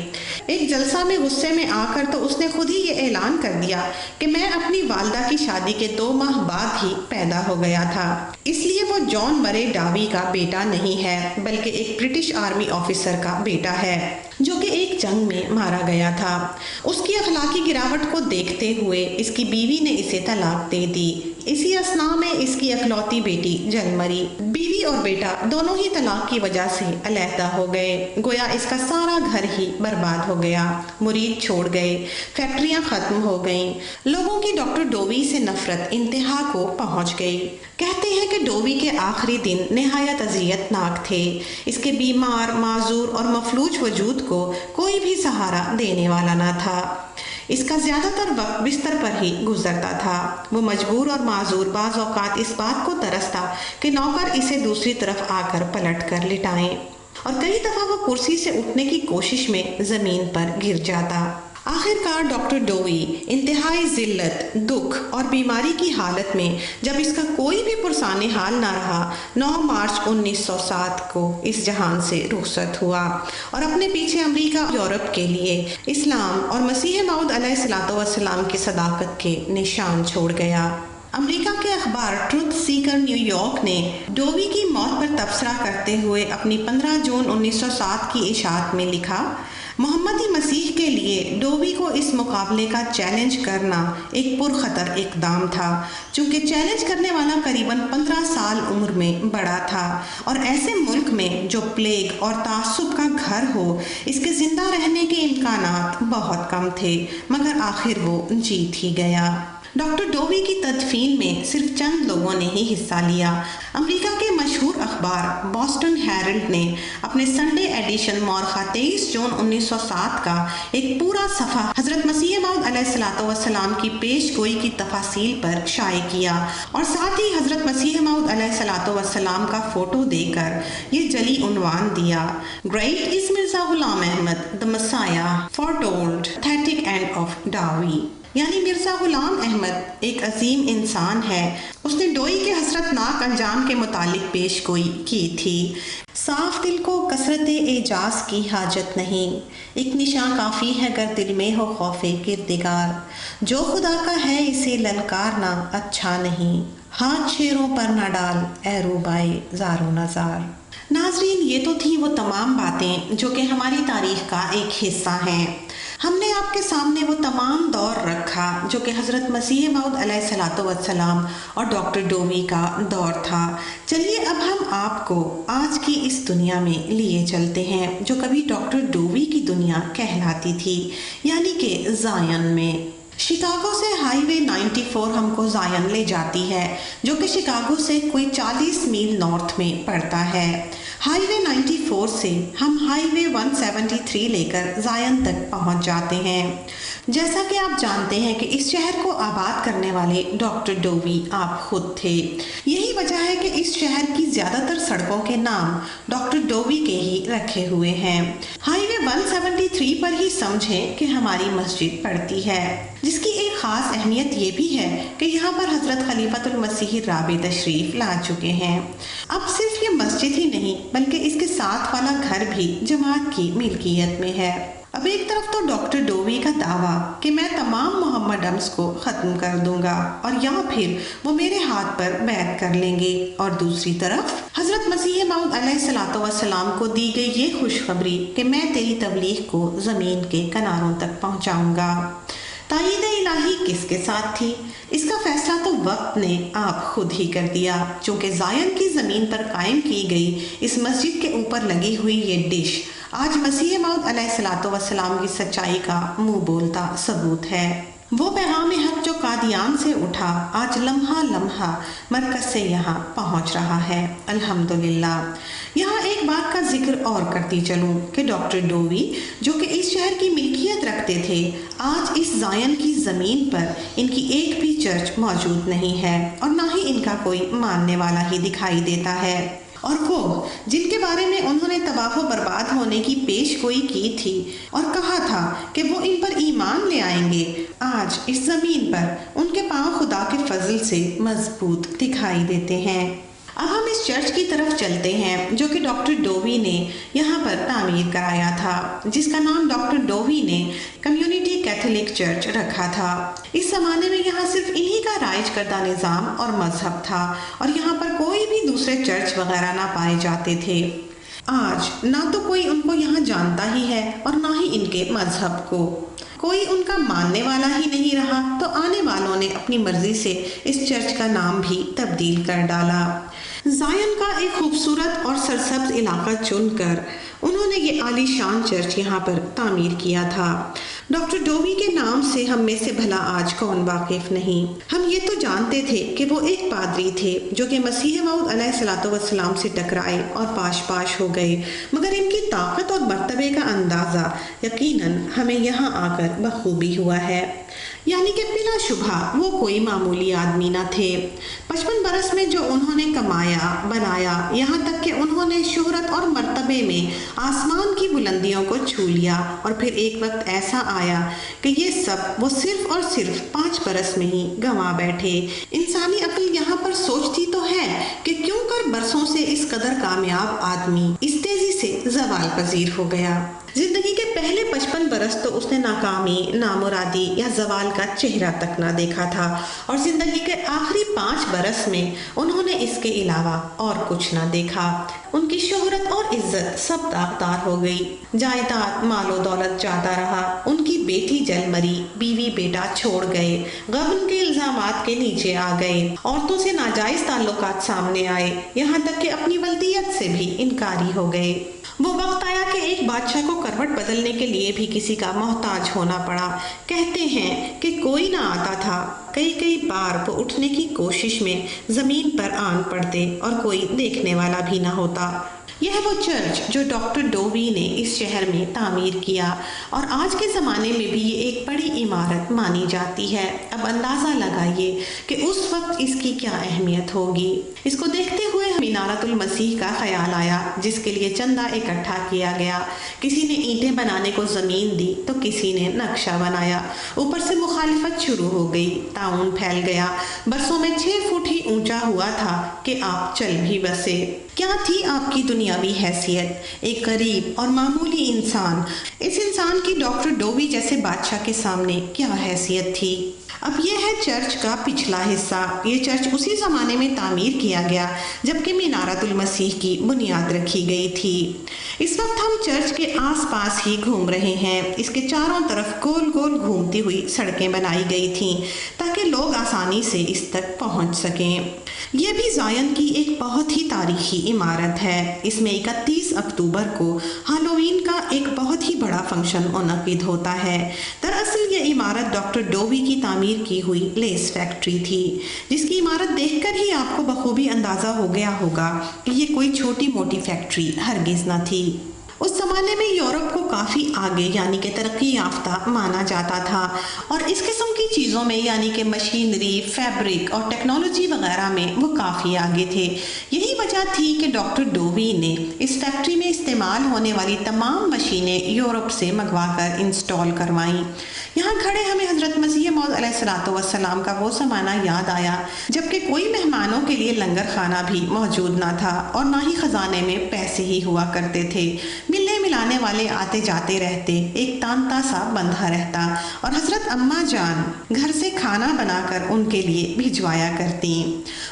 ایک جلسہ میں غصے میں آ کر تو اس نے خود ہی یہ اعلان کر دیا کہ میں اپنی والدہ کی شادی کے 2 ماہ بعد ہی پیدا ہو گیا تھا، اس لیے وہ جان مرے ڈاوی کا بیٹا نہیں ہے، بلکہ ایک برٹش آرمی آفیسر کا بیٹا ہے جو کہ ایک جنگ میں مارا گیا تھا۔ اس کی اخلاقی گراوٹ کو دیکھتے ہوئے اس کی بیوی نے اسے طلاق دے دی۔ اسی اثناء میں اس کی اکلوتی بیٹی جل مری۔ بیوی اور بیٹا دونوں ہی طلاق کی وجہ سے علیحدہ ہو گئے، گویا اس کا سارا گھر ہی برباد ہو گیا۔ مرید چھوڑ گئے، فیکٹریاں ختم ہو گئیں، لوگوں کی ڈاکٹر ڈووی سے نفرت انتہا کو پہنچ گئی۔ کہتے ہیں کہ ڈووی کے آخری دن نہایت اذیت ناک تھے۔ اس کے بیمار، معذور اور مفلوج وجود کو کوئی بھی سہارا دینے والا نہ تھا۔ اس کا زیادہ تر وقت بستر پر ہی گزرتا تھا۔ وہ مجبور اور معذور بعض اوقات اس بات کو ترستا کہ نوکر اسے دوسری طرف آ کر پلٹ کر لٹائیں، اور کئی دفعہ وہ کرسی سے اٹھنے کی کوشش میں زمین پر گر جاتا۔ آخر کار ڈاکٹر ڈووی انتہائی ذلت، دکھ اور بیماری کی حالت میں، جب اس کا کوئی بھی پرسان حال نہ رہا، 9 مارچ 1907 کو اس جہان سے رخصت ہوا اور اپنے پیچھے امریکہ، یورپ کے لیے اسلام اور مسیح موعود علیہ الصلوۃ والسلام کی صداقت کے نشان چھوڑ گیا۔ امریکہ کے اخبار ٹروتھ سیکر نیو یارک نے ڈووی کی موت پر تبصرہ کرتے ہوئے اپنی 15 جون 1907 کی اشاعت میں لکھا: محمدی مسیح کے لیے ڈووی کو اس مقابلے کا چیلنج کرنا ایک پرخطر اقدام تھا، چونکہ چیلنج کرنے والا قریباً 15 سال عمر میں بڑا تھا، اور ایسے ملک میں جو پلیگ اور تعصب کا گھر ہو، اس کے زندہ رہنے کے امکانات بہت کم تھے، مگر آخر وہ جیت ہی گیا۔ ڈاکٹر ڈووی کی تدفین میں صرف چند لوگوں نے ہی حصہ لیا۔ امریکہ کے مشہور اخبار بوسٹن ہیرلڈ نے اپنے سنڈے ایڈیشن مورخہ 23 جون 1907 کا ایک پورا صفحہ حضرت مسیح موعود علیہ الصلوۃ والسلام کی پیش گوئی کی تفاصیل پر شائع کیا، اور ساتھ ہی حضرت مسیح موعود علیہ الصلوۃ والسلام کا فوٹو دے کر یہ جلی عنوان دیا: great is Mirza Ghulam Ahmad the Messiah foretold pathetic end of Dowie، یعنی مرزا غلام احمد ایک عظیم انسان ہے، اس نے ڈوئی کے حسرت ناک انجام کے متعلق پیش گوئی کی تھی۔ صاف دل کو کثرت اعجاز کی حاجت نہیں، ایک نشان کافی ہے گر دل میں ہو خوف کردگار، جو خدا کا ہے اسے للکارنا اچھا نہیں، ہاتھ شیروں پر نہ ڈال اے روبائے زار و نزار۔ ناظرین، یہ تو تھی وہ تمام باتیں جو کہ ہماری تاریخ کا ایک حصہ ہیں۔ ہم نے آپ کے سامنے وہ تمام دور رکھا جو کہ حضرت مسیح موعود علیہ الصلوۃ والسلام اور ڈاکٹر ڈووی کا دور تھا۔ چلیے اب ہم آپ کو آج کی اس دنیا میں لیے چلتے ہیں جو کبھی ڈاکٹر ڈووی کی دنیا کہلاتی تھی، یعنی کہ زائن میں۔ شکاگو سے ہائی وے 94 ہم کو زائن لے جاتی ہے، جو کہ شکاگو سے کوئی 40 میل نارتھ میں پڑتا ہے۔ ہائی وے 94 سے ہم ہائی وے 173 لے کر زائن تک پہنچ جاتے ہیں۔ جیسا کہ آپ جانتے ہیں کہ اس شہر کو آباد کرنے والے ڈاکٹر ڈووی آپ خود تھے۔ یہی وجہ ہے کہ اس شہر کی زیادہ تر سڑکوں کے نام ڈاکٹر ڈووی کے ہی رکھے ہوئے ہیں۔ ہائی وے 173 پر ہی سمجھیں کہ ہماری مسجد پڑتی ہے، جس کی ایک خاص اہمیت یہ بھی ہے کہ یہاں پر حضرت خلیفۃ المسیح الرابع تشریف لا چکے ہیں۔ اب صرف یہ مسجد ہی نہیں بلکہ اس کے ساتھ والا گھر بھی جماعت کی ملکیت میں ہے۔ اب ایک طرف تو ڈاکٹر ڈووی کا دعویٰ کہ میں تمام محمڈمز کو ختم کر دوں گا اور یا پھر وہ میرے ہاتھ پر بیعت کر لیں گے، اور دوسری طرف حضرت مسیح موعود علیہ السلام کو دی گئی یہ خوشخبری کہ میں تیری تبلیغ کو زمین کے کناروں تک پہنچاؤں گا۔ تائید الہی کس کے ساتھ تھی؟ اس کا فیصلہ تو وقت نے آپ خود ہی کر دیا، چونکہ زائن کی زمین پر قائم کی گئی اس مسجد کے اوپر لگی ہوئی یہ ڈش آج مسیح موعود علیہ السلام کی سچائی کا منہ بولتا ثبوت ہے۔ وہ پیغام حق جو قادیان سے اٹھا آج لمحہ لمحہ مرکز سے یہاں پہنچ رہا ہے، الحمدللہ۔ یہاں ایک بات کا ذکر اور کرتی چلوں کہ ڈاکٹر ڈووی جو کہ اس شہر کی ملکیت رکھتے تھے، آج اس زائن کی زمین پر ان کی ایک بھی چرچ موجود نہیں ہے اور نہ ہی ان کا کوئی ماننے والا ہی دکھائی دیتا ہے۔ اور وہ جن کے بارے میں انہوں نے تباہ و برباد ہونے کی پیش گوئی کی تھی اور کہا تھا کہ وہ ان پر ایمان لے آئیں گے، آج اس زمین پر ان کے پاؤں خدا کے فضل سے مضبوط دکھائی دیتے ہیں۔ اب ہم اس چرچ کی طرف چلتے ہیں جو کہ ڈاکٹر ڈووی نے یہاں پر تعمیر کرایا تھا، جس کا نام ڈاکٹر ڈووی نے کمیونٹی کیتھولک چرچ رکھا تھا۔ اس زمانے میں یہاں صرف انہی کا رائج کردہ نظام اور مذہب تھا اور یہاں پر کوئی بھی دوسرے چرچ وغیرہ نہ پائے جاتے تھے۔ آج نہ تو کوئی ان کو یہاں جانتا ہی ہے اور نہ ہی ان کے مذہب کو، کوئی ان کا ماننے والا ہی نہیں رہا، تو آنے والوں نے اپنی مرضی سے اس چرچ کا نام بھی تبدیل کر ڈالا۔ زائن کا ایک خوبصورت اور سرسبز علاقہ چن کر انہوں نے یہ عالی شان چرچ یہاں پر تعمیر کیا تھا۔ ڈاکٹر ڈووی کے نام سے ہم میں سے بھلا آج کون واقف نہیں؟ ہم یہ تو جانتے تھے کہ وہ ایک پادری تھے جو کہ مسیح موعود علیہ السلام سے ٹکرائے اور پاش پاش ہو گئے، مگر ان کی طاقت اور مرتبے کا اندازہ یقیناً ہمیں یہاں آ کر بخوبی ہوا ہے۔ یعنی کہ بلا شبہ وہ کوئی معمولی آدمی نہ تھے۔ 55 برس میں جو انہوں نے کمایا بنایا، یہاں تک کہ انہوں نے شہرت اور مرتبے میں آسمان کی بلندیوں کو چھو لیا، اور پھر ایک وقت ایسا آیا کہ یہ سب وہ صرف اور صرف 5 برس میں ہی گنوا بیٹھے۔ انسانی عقل یہاں پر سوچتی تو ہے کہ کیوں کر برسوں سے اس قدر کامیاب آدمی اس تیزی سے زوال پذیر ہو گیا۔ زندگی کے پہلے 55 برس تو اس نے ناکامی، نامرادی یا زوال کا چہرہ تک نہ دیکھا تھا، اور زندگی کے آخری 5 برس میں انہوں نے اس کے علاوہ اور کچھ نہ دیکھا۔ ان کی شہرت اور عزت سب داغدار ہو گئی، جائیداد مال و دولت جاتا رہا، ان کی بیٹی جل مری، بیوی بیٹا چھوڑ گئے، غبن کے الزامات کے نیچے آ گئے، عورتوں سے ناجائز تعلقات سامنے آئے، یہاں تک کہ اپنی ولدیت سے بھی انکاری ہو گئے۔ وہ وقت آیا کہ ایک بادشاہ کو کروٹ بدلنے کے لیے بھی کسی کا محتاج ہونا پڑا۔ کہتے ہیں کہ کوئی نہ آتا تھا، کئی بار وہ اٹھنے کی کوشش میں زمین پر آن پڑتے اور کوئی دیکھنے والا بھی نہ ہوتا۔ یہ ہے وہ چرچ جو ڈاکٹر ڈووی نے اس شہر میں تعمیر کیا، اور آج کے زمانے میں بھی یہ ایک بڑی عمارت مانی جاتی ہے۔ اب اندازہ لگائیے کہ اس وقت اس کی کیا اہمیت ہوگی۔ اس کو دیکھتے ہوئے مینارۃ المسیح کا خیال آیا، جس کے لیے چندہ اکٹھا کیا گیا۔ کسی نے اینٹیں بنانے کو زمین دی تو کسی نے نقشہ بنایا۔ اوپر سے مخالفت شروع ہو گئی، طاعون پھیل گیا، برسوں میں 6 فٹ ہی اونچا ہوا تھا کہ آپ چل بھی بسے۔ کیا تھی آپ کی دنیاوی حیثیت؟ ایک غریب اور معمولی انسان۔ اس انسان کی ڈاکٹر ڈووی جیسے بادشاہ کے سامنے کیا حیثیت تھی؟ اب یہ ہے چرچ کا پچھلا حصہ۔ یہ چرچ اسی زمانے میں تعمیر کیا گیا جبکہ مینارۃ المسیح کی بنیاد رکھی گئی تھی۔ اس وقت ہم چرچ کے آس پاس ہی گھوم رہے ہیں۔ اس کے چاروں طرف گول گول گھومتی ہوئی سڑکیں بنائی گئی تھیں تاکہ لوگ آسانی سے اس تک پہنچ سکیں۔ یہ بھی زائن کی ایک بہت ہی تاریخی عمارت ہے۔ اس میں 31 اکتوبر کو ہالووین کا ایک بہت ہی بڑا فنکشن منعقد ہوتا ہے۔ دراصل یہ عمارت ڈاکٹر ڈووی کی تعمیر کی ہوئی لیس فیکٹری تھی، جس کی عمارت دیکھ کر ہی آپ کو بخوبی اندازہ ہو گیا ہوگا کہ یہ کوئی چھوٹی موٹی فیکٹری ہرگز نہ تھی۔ اس زمانے میں یورپ کو کافی آگے یعنی کہ ترقی یافتہ مانا جاتا تھا، اور اس قسم کی چیزوں میں یعنی کہ مشینری، فیبرک اور ٹیکنالوجی وغیرہ میں وہ کافی آگے تھے۔ یہی وجہ تھی کہ ڈاکٹر ڈووی نے اس فیکٹری میں استعمال ہونے والی تمام مشینیں یورپ سے منگوا کر انسٹال کروائیں۔ یہاں کھڑے ہمیں حضرت مسیح موعود علیہ السلام کا وہ زمانہ یاد آیا جبکہ کوئی مہمانوں کے لیے لنگر خانہ بھی موجود نہ تھا اور نہ ہی خزانے میں پیسے ہی ہوا کرتے تھے۔ ملنے ملانے والے آتے جاتے رہتے، ایک تانتا سا بندھا رہتا، اور حضرت اماں جان گھر سے کھانا بنا کر ان کے لیے بھجوایا کرتی۔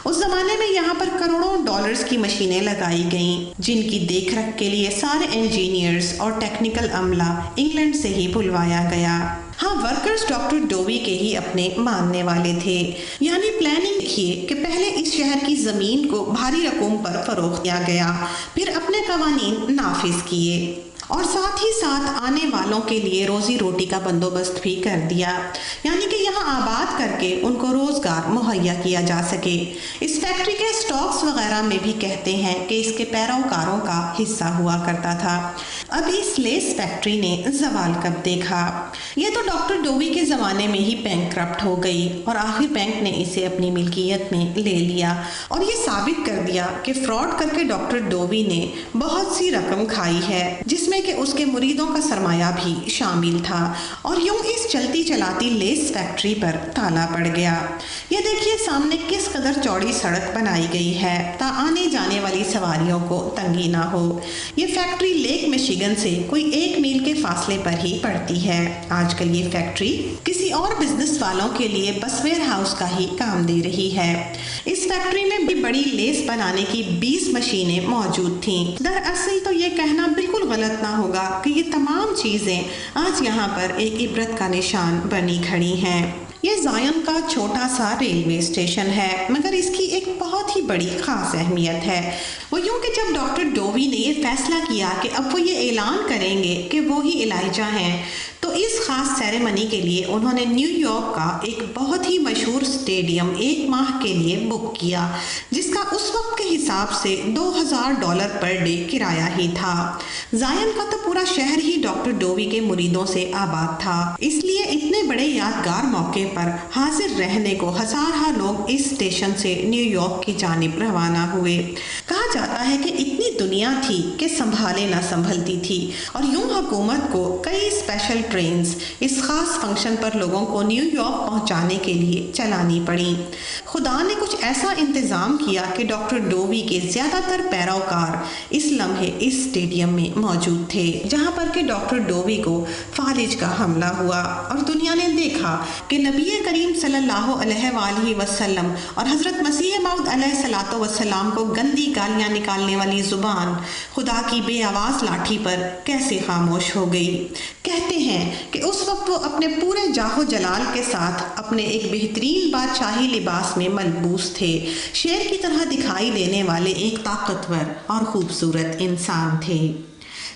اس زمانے میں یہاں پر کروڑوں ڈالرز کی مشینیں لگائی گئیں، جن کی دیکھ رکھ کے لیے سارے انجینئرز اور ٹیکنیکل عملہ انگلینڈ سے ہی بلوایا گیا۔ ہاں، ورکرز ڈاکٹر ڈووی کے ہی اپنے ماننے والے تھے۔ یعنی پلاننگ دیکھیے کہ پہلے اس شہر کی زمین کو بھاری رقوم پر فروخت کیا گیا، پھر اپنے قوانین نافذ کیے، اور ساتھ ہی ساتھ آنے والوں کے لیے روزی روٹی کا بندوبست بھی کر دیا، یعنی کہ یہاں آباد کر کے ان کو روزگار مہیا کیا جا سکے۔ اس فیکٹری کے سٹاکس وغیرہ میں بھی کہتے ہیں کہ اس کے پیروکاروں کا حصہ ہوا کرتا تھا۔ اب اس لیس فیکٹری نے زوال کب دیکھا؟ یہ تو ڈاکٹر ڈووی کے زمانے میں ہی بینک کرپٹ ہو گئی، اور آخر بینک نے اسے اپنی ملکیت میں لے لیا، اور یہ ثابت کر دیا کہ فراڈ کر کے ڈاکٹر ڈووی نے بہت سی رقم کھائی ہے، جس میں کہ اس کے مریدوں کا سرمایہ بھی شامل تھا، اور یوں اس چلتی چلاتی لیس فیکٹری پر تالا پڑ گیا۔ یہ دیکھیے سامنے کس قدر چوڑی سڑک بنائی گئی ہے تا آنے جانے والی سواریوں کو تنگی نہ ہو۔ یہ فیکٹری لیک میشیگن سے کوئی 1 میل کے فاصلے پر ہی پڑتی ہے۔ آج کل یہ فیکٹری کسی اور بزنس والوں کے لیے بس ویئر ہاؤس کا ہی کام دے رہی ہے۔ اس فیکٹری میں بھی بڑی لیس بنانے کی 20 مشینیں موجود تھیں۔ دراصل تو یہ کہنا بالکل غلط نہ ہوگا کہ یہ تمام چیزیں آج یہاں پر ایک عبرت کا نشان بنی کھڑی ہیں۔ یہ زائن کا چھوٹا سا ریلوے اسٹیشن ہے، مگر اس کی ایک بہت ہی بڑی خاص اہمیت ہے۔ وہ یوں کہ جب ڈاکٹر ڈووی نے یہ فیصلہ کیا کہ اب وہ یہ اعلان کریں گے کہ وہی الائجہ ہیں، تو اس خاص سیریمنی کے لیے انہوں نے نیو یارک کا ایک بہت ہی مشہور اسٹیڈیم 1 ماہ کے لیے بک کیا، جس کا اس وقت کے حساب سے $2000 پر ڈے کرایہ ہی تھا۔ زائن کا تو پورا شہر ہی ڈاکٹر ڈووی کے مریدوں سے آباد تھا، اس لیے اتنے بڑے یادگار موقع پر حاضر رہنے کو ہزارہ لوگ اس اسٹیشن سے نیو یارک کی جانب روانہ ہوئے۔ کہا جاتا ہے کہ اتنی دنیا تھی کہ سنبھالے نہ سنبھلتی تھی، اور یوں حکومت کو کئی اسپیشل ٹرینز اس خاص فنکشن پر لوگوں کو نیو یارک پہنچانے کے لیے چلانی پڑیں۔ خدا نے کچھ ایسا انتظام کیا کہ ڈاکٹر ڈووی کے زیادہ تر پیروکار اس لمحے اس اسٹیڈیم میں موجود تھے، جہاں پر کہ ڈاکٹر ڈووی کو فالج کا حملہ ہوا، اور دنیا نے دیکھا کہ نبی کریم صلی اللہ علیہ وآلہ وسلم اور حضرت مسیح موعود علیہ الصلوۃ والسلام کو گندی گالیاں نکالنے والی زبان خدا کی بے آواز لاٹھی پر کیسے خاموش ہو گئی۔ کہتے ہیں کہ اس وقت وہ اپنے پورے جاہ و جلال کے ساتھ اپنے ایک بہترین بادشاہی لباس میں ملبوس تھے، شیر کی طرح دکھائی دینے والے ایک طاقتور اور خوبصورت انسان تھے۔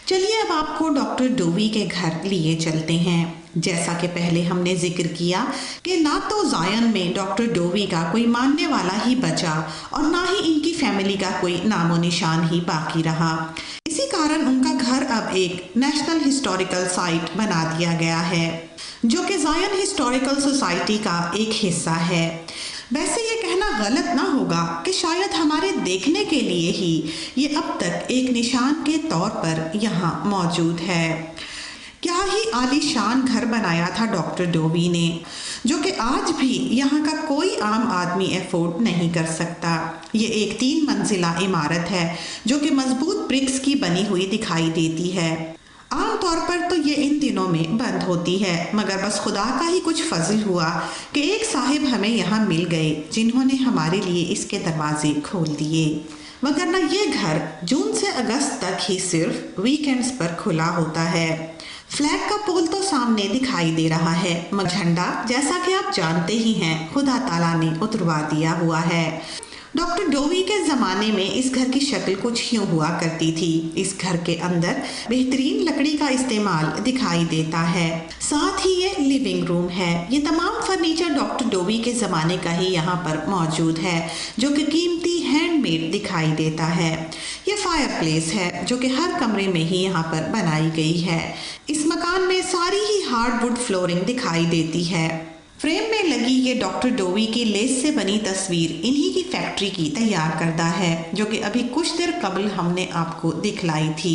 چلیے اب آپ کو ڈاکٹر ڈووی کے گھر لیے چلتے ہیں۔ جیسا کہ پہلے ہم نے ذکر کیا کہ نہ تو زائن میں ڈاکٹر ڈووی کا کوئی ماننے والا ہی بچا، اور نہ ہی ان کی فیملی کا کوئی نام و نشان ہی باقی رہا۔ اسی کارن ان کا گھر اب ایک نیشنل ہسٹوریکل سائٹ بنا دیا گیا ہے، جو کہ زائن ہسٹوریکل سوسائٹی کا ایک حصہ ہے۔ ویسے یہ کہنا غلط نہ ہوگا کہ شاید ہمارے دیکھنے کے لیے ہی یہ اب تک ایک نشان کے طور پر یہاں موجود ہے۔ کیا ہی عالی شان گھر بنایا تھا ڈاکٹر ڈووی نے، جو کہ آج بھی یہاں کا کوئی عام آدمی افورڈ نہیں کر سکتا۔ یہ ایک 3 منزلہ عمارت ہے، جو کہ مضبوط برکس کی بنی ہوئی دکھائی دیتی ہے۔ عام طور پر تو یہ ان دنوں میں بند ہوتی ہے، مگر بس خدا کا ہی کچھ فضل ہوا کہ ایک صاحب ہمیں یہاں مل گئے، جنہوں نے ہمارے لیے اس کے دروازے کھول دیے، وگرنہ یہ گھر جون سے اگست تک ہی صرف ویکینڈز پر کھلا ہوتا ہے۔ فلیگ کا پول تو سامنے دکھائی دے رہا ہے، مگر جھنڈا جیسا کہ آپ جانتے ہی ہیں خدا تعالیٰ نے اتروا دیا ہوا ہے۔ ڈاکٹر ڈووی کے زمانے میں اس گھر کی شکل کچھ یوں ہوا کرتی تھی۔ اس گھر کے اندر بہترین لکڑی کا استعمال دکھائی دیتا ہے، ساتھ ہی یہ لیونگ روم ہے۔ یہ تمام فرنیچر ڈاکٹر ڈووی کے زمانے کا ہی یہاں پر موجود ہے، جو کہ قیمتی ہینڈ میڈ دکھائی دیتا ہے۔ یہ فائر پلیس ہے، جو کہ ہر کمرے میں ہی یہاں پر بنائی گئی ہے۔ اس مکان میں ساری ہی ہارڈ ووڈ فلورنگ دکھائی دیتی ہے۔ فریم میں لگی یہ ڈاکٹر ڈووی کی لیس سے بنی تصویر انہی کی فیکٹری کی تیار کردہ ہے، جو کہ ابھی کچھ دیر قبل ہم نے آپ کو دکھلائی تھی۔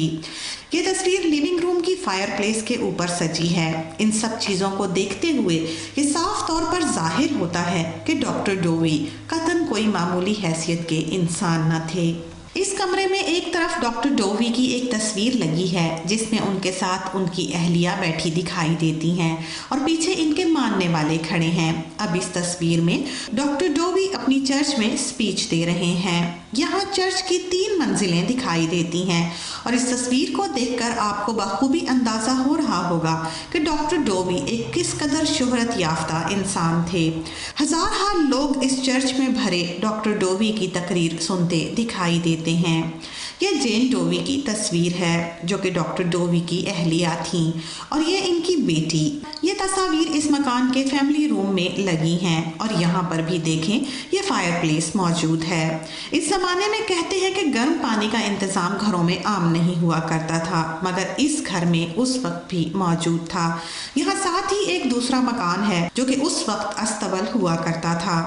یہ تصویر لیونگ روم کی فائر پلیس کے اوپر سجی ہے۔ ان سب چیزوں کو دیکھتے ہوئے یہ صاف طور پر ظاہر ہوتا ہے کہ ڈاکٹر ڈووی قطعاً کوئی معمولی حیثیت کے انسان نہ تھے۔ اس کمرے میں ایک طرف ڈاکٹر ڈووی کی ایک تصویر لگی ہے جس میں ان کے ساتھ ان کی اہلیہ بیٹھی دکھائی دیتی ہیں اور پیچھے ان کے ماننے والے کھڑے ہیں۔ اب اس تصویر میں ڈاکٹر ڈووی اپنی چرچ میں اسپیچ دے رہے ہیں۔ یہاں چرچ کی 3 منزلیں دکھائی دیتی ہیں اور اس تصویر کو دیکھ کر آپ کو بخوبی اندازہ ہو رہا ہوگا کہ ڈاکٹر ڈووی ایک کس قدر شہرت یافتہ انسان تھے۔ ہزارہا لوگ اس چرچ میں بھرے ڈاکٹر ڈووی کی تقریر سنتے دکھائی دیتے ہیں۔ یہ جین ڈووی کی تصویر ہے جو کہ ڈاکٹر ڈووی کی اہلیہ تھیں اور یہ ان کی بیٹی۔ یہ تصاویر اس مکان کے فیملی روم میں لگی ہیں اور یہاں پر بھی دیکھیں یہ فائر پلیس موجود ہے۔ اس زمانے میں کہتے ہیں کہ گرم پانی کا انتظام گھروں میں عام نہیں ہوا کرتا تھا مگر اس گھر میں اس وقت بھی موجود تھا۔ یہاں ساتھ ہی ایک دوسرا مکان ہے جو کہ اس وقت استبل ہوا کرتا تھا،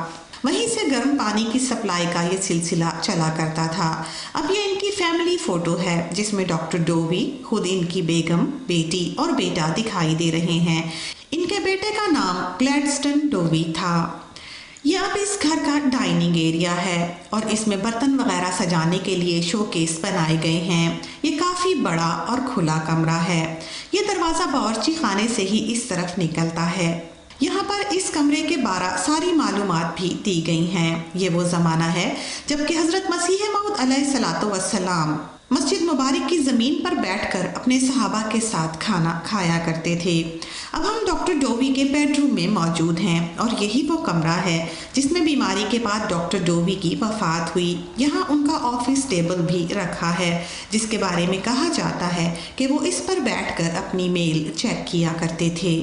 وہیں سے گرم پانی کی سپلائی کا یہ سلسلہ چلا کرتا تھا۔ اب یہ ان کی فیملی فوٹو ہے جس میں ڈاکٹر ڈووی، خود ان کی بیگم، بیٹی اور بیٹا دکھائی دے رہے ہیں۔ ان کے بیٹے کا نام گلیڈسٹن ڈووی تھا۔ یہ اب اس گھر کا ڈائننگ ایریا ہے اور اس میں برتن وغیرہ سجانے کے لیے شو کیس بنائے گئے ہیں۔ یہ کافی بڑا اور کھلا کمرہ ہے۔ یہ دروازہ باورچی خانے سے ہی اس طرف نکلتا ہے۔ یہاں پر اس کمرے کے 12 ساری معلومات بھی دی گئی ہیں۔ یہ وہ زمانہ ہے جب کہ حضرت مسیح موعود علیہ الصلوۃ والسلام مسجد مبارک کی زمین پر بیٹھ کر اپنے صحابہ کے ساتھ کھانا کھایا کرتے تھے۔ اب ہم ڈاکٹر ڈووی کے بیڈ روم میں موجود ہیں اور یہی وہ کمرہ ہے جس میں بیماری کے بعد ڈاکٹر ڈووی کی وفات ہوئی۔ یہاں ان کا آفس ٹیبل بھی رکھا ہے جس کے بارے میں کہا جاتا ہے کہ وہ اس پر بیٹھ کر اپنی میل چیک کیا کرتے تھے۔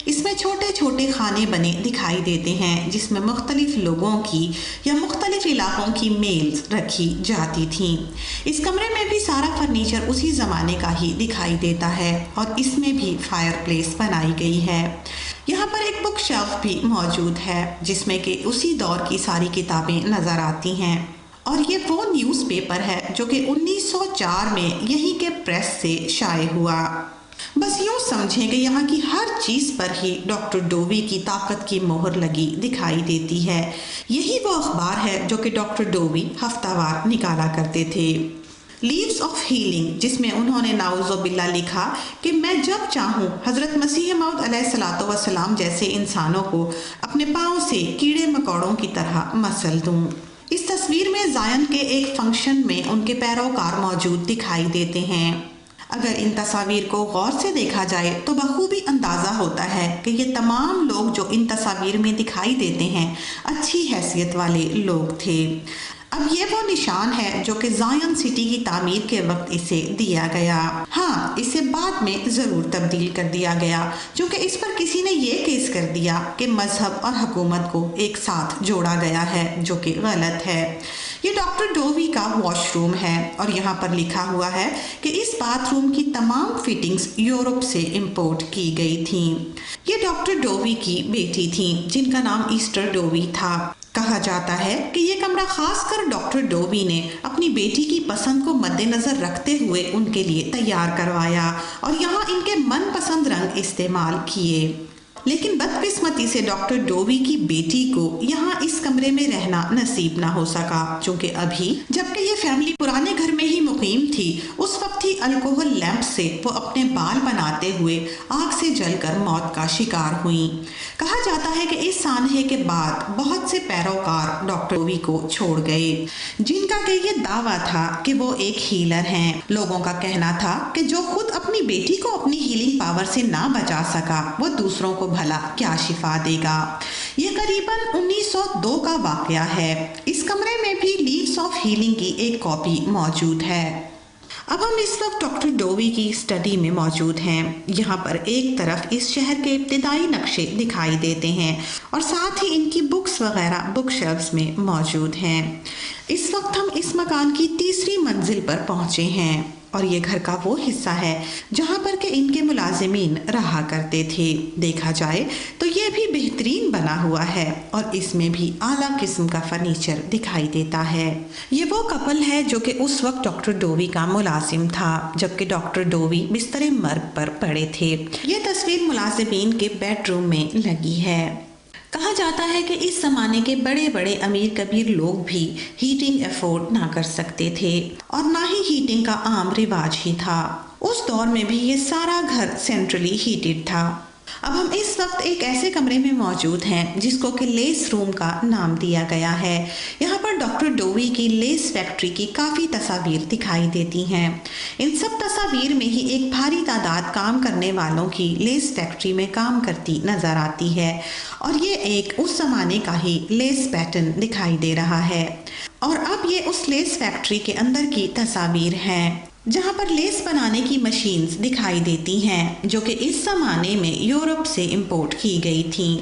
اس میں چھوٹے چھوٹے خانے بنے دکھائی دیتے ہیں جس میں مختلف لوگوں کی یا مختلف علاقوں کی میلز رکھی جاتی تھیں۔ اس کمرے میں بھی سارا فرنیچر اسی زمانے کا ہی دکھائی دیتا ہے اور اس میں بھی فائر پلیس بنائی گئی ہے۔ یہاں پر ایک بک شیلف بھی موجود ہے جس میں کہ اسی دور کی ساری کتابیں نظر آتی ہیں اور یہ وہ نیوز پیپر ہے جو کہ 1904 میں یہیں کے پریس سے شائع ہوا۔ بس یوں سمجھیں کہ یہاں کی ہر چیز پر ہی ڈاکٹر ڈووی کی طاقت کی مہر لگی دکھائی دیتی ہے۔ یہی وہ اخبار ہے جو کہ ڈاکٹر ڈووی ہفتہ وار نکالا کرتے تھے۔ لیوز آف ہیلنگ، جس میں انہوں نے نعوذ باللہ لکھا کہ میں جب چاہوں حضرت مسیح موعود علیہ الصلوۃ والسلام جیسے انسانوں کو اپنے پاؤں سے کیڑے مکوڑوں کی طرح مسل دوں۔ اس تصویر میں زائن کے ایک فنکشن میں ان کے پیروکار موجود دکھائی دیتے ہیں۔ اگر ان تصاویر کو غور سے دیکھا جائے تو بخوبی اندازہ ہوتا ہے کہ یہ تمام لوگ جو ان تصاویر میں دکھائی دیتے ہیں اچھی حیثیت والے لوگ تھے۔ اب یہ وہ نشان ہے جو کہ زائن سٹی کی تعمیر کے وقت اسے دیا گیا۔ ہاں، اسے بعد میں ضرور تبدیل کر دیا گیا چونکہ اس پر کسی نے یہ کیس کر دیا کہ مذہب اور حکومت کو ایک ساتھ جوڑا گیا ہے، جو کہ غلط ہے۔ یہ ڈاکٹر ڈووی کا واش روم ہے اور یہاں پر لکھا ہوا ہے کہ اس باتھ روم کی تمام فٹنگز یورپ سے امپورٹ کی گئی تھیں۔ یہ ڈاکٹر ڈووی کی بیٹی تھیں جن کا نام ایسٹر ڈووی تھا۔ کہا جاتا ہے کہ یہ کمرہ خاص کر ڈاکٹر ڈووی نے اپنی بیٹی کی پسند کو مد نظر رکھتے ہوئے ان کے لیے تیار کروایا اور یہاں ان کے من پسند رنگ استعمال کیے۔ لیکن بدقسمتی سے ڈاکٹر ڈووی کی بیٹی کو یہاں اس کمرے میں رہنا نصیب نہ ہو سکا چونکہ ابھی جبکہ یہ فیملی پرانے گھر میں ہی مقیم تھی، اس وقت ہی الکوہل لیمپ سے وہ اپنے بال بناتے ہوئے آگ سے جل کر موت کا شکار ہوئیں۔ کہا جاتا ہے کہ اس سانحے کے بعد بہت سے پیروکار ڈاکٹر ڈووی کو چھوڑ گئے جن کا کہ یہ دعویٰ تھا کہ وہ ایک ہیلر ہیں۔ لوگوں کا کہنا تھا کہ جو خود اپنی بیٹی کو اپنی ہیلنگ پاور سے نہ بچا سکا وہ دوسروں کو بھلا کیا شفا دے گا۔ یہ قریباً 1902 کا واقعہ ہے۔ اس کمرے میں بھی لیوز آف ہیلنگ کی ایک کاپی موجود ہے۔ اب ہم اس وقت ڈاکٹر ڈووی کی اسٹڈی میں موجود ہیں۔ یہاں پر ایک طرف اس شہر کے ابتدائی نقشے دکھائی دیتے ہیں اور ساتھ ہی ان کی بکس وغیرہ بک شیلفز میں موجود ہیں۔ اس وقت ہم اس مکان کی 3ری منزل پر پہنچے ہیں اور یہ گھر کا وہ حصہ ہے جہاں پر کہ ان کے ملازمین رہا کرتے تھے۔ دیکھا جائے تو یہ بھی بہترین بنا ہوا ہے اور اس میں بھی اعلیٰ قسم کا فرنیچر دکھائی دیتا ہے۔ یہ وہ کپل ہے جو کہ اس وقت ڈاکٹر ڈووی کا ملازم تھا جبکہ ڈاکٹر ڈووی بستر مرگ پر پڑے تھے۔ یہ تصویر ملازمین کے بیڈ روم میں لگی ہے۔ کہا جاتا ہے کہ اس زمانے کے بڑے بڑے امیر کبیر لوگ بھی ہیٹنگ افورڈ نہ کر سکتے تھے اور نہ ہی ہیٹنگ کا عام رواج ہی تھا۔ اس دور میں بھی یہ سارا گھر سینٹرلی ہیٹڈ تھا۔ اب ہم اس وقت ایک ایسے کمرے میں موجود ہیں جس کو کہ لیس روم کا نام دیا گیا ہے۔ یہاں پر ڈاکٹر ڈووی کی لیس فیکٹری کی کافی تصاویر دکھائی دیتی ہیں۔ ان سب تصاویر میں ہی ایک بھاری تعداد کام کرنے والوں کی لیس فیکٹری میں کام کرتی نظر آتی ہے، اور یہ ایک اس زمانے کا ہی لیس پیٹرن دکھائی دے رہا ہے۔ اور اب یہ اس لیس فیکٹری کے اندر کی تصاویر ہیں جہاں پر لیس بنانے کی مشینز دکھائی دیتی ہیں جو کہ اس زمانے میں یورپ سے امپورٹ کی گئی تھیں۔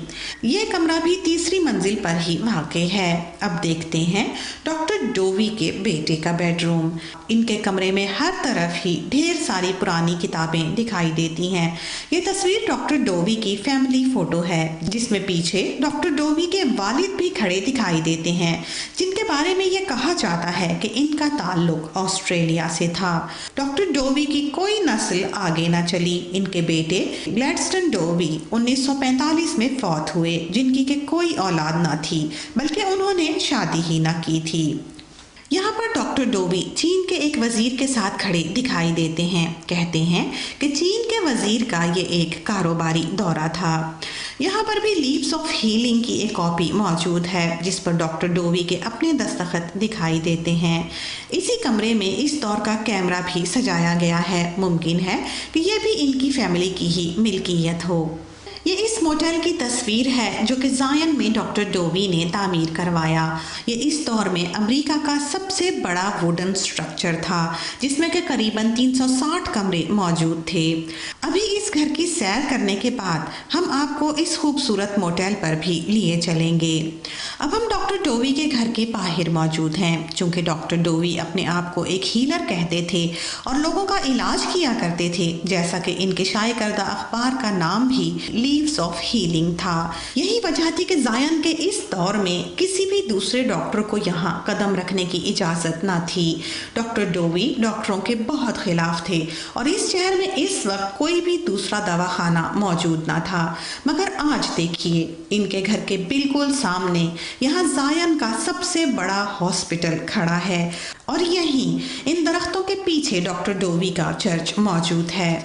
یہ کمرہ بھی تیسری منزل پر ہی واقع ہے۔ اب دیکھتے ہیں ڈاکٹر ڈووی کے بیٹے کا بیڈ روم۔ ان کے کمرے میں ہر طرف ہی ڈھیر ساری پرانی کتابیں دکھائی دیتی ہیں۔ یہ تصویر ڈاکٹر ڈووی کی فیملی فوٹو ہے جس میں پیچھے ڈاکٹر ڈووی کے والد بھی کھڑے دکھائی دیتے ہیں، جن کے بارے میں یہ کہا جاتا ہے کہ ان کا تعلق آسٹریلیا سے تھا۔ ڈاکٹر ڈووی کی کوئی نسل آگے نہ چلی۔ ان کے بیٹے گلیڈسٹن ڈووی 1945 میں فوت ہوئے، جن کی کہ کوئی اولاد نہ تھی، بلکہ انہوں نے شادی ہی نہ کی تھی۔ یہاں پر ڈاکٹر ڈووی چین کے ایک وزیر کے ساتھ کھڑے دکھائی دیتے ہیں۔ کہتے ہیں کہ چین کے وزیر کا یہ ایک کاروباری دورہ تھا۔ یہاں پر بھی لیوز آف ہیلنگ کی ایک کاپی موجود ہے جس پر ڈاکٹر ڈووی کے اپنے دستخط دکھائی دیتے ہیں۔ اسی کمرے میں اس دور کا کیمرہ بھی سجایا گیا ہے۔ ممکن ہے کہ یہ بھی ان کی فیملی کی ہی ملکیت ہو۔ یہ اس موٹل کی تصویر ہے جو کہ زائن میں ڈاکٹر ڈووی نے تعمیر کروایا۔ یہ اس دور میں امریکہ کا سب سے بڑا ووڈن سٹرکچر تھا جس میں کہ قریباً 360 کمرے موجود تھے۔ ابھی اس گھر کی سیر کرنے کے بعد ہم آپ کو اس خوبصورت موٹل پر بھی لیے چلیں گے۔ اب ہم ڈاکٹر ڈووی کے گھر کے باہر موجود ہیں۔ چونکہ ڈاکٹر ڈووی اپنے آپ کو ایک ہیلر کہتے تھے اور لوگوں کا علاج کیا کرتے تھے، جیسا کہ ان کے شائع کردہ اخبار کا نام بھی لیوز آف ہیلنگ تھا۔ یہی وجہ تھی کہ زائن کے اس دور میں کسی بھی دوسرے ڈاکٹر کو یہاں قدم رکھنے کی اجازت نہ تھی۔ ڈاکٹر ڈووی ڈاکٹروں کے بہت خلاف تھے اور اس شہر میں اس وقت کوئی بھی دوسرا دواخانہ موجود نہ تھا۔ مگر آج دیکھیے ان کے گھر کے بالکل سامنے یہاں زائن کا سب سے بڑا ہاسپٹل کھڑا ہے، اور یہیں ان درختوں کے پیچھے ڈاکٹر ڈووی کا چرچ موجود ہے۔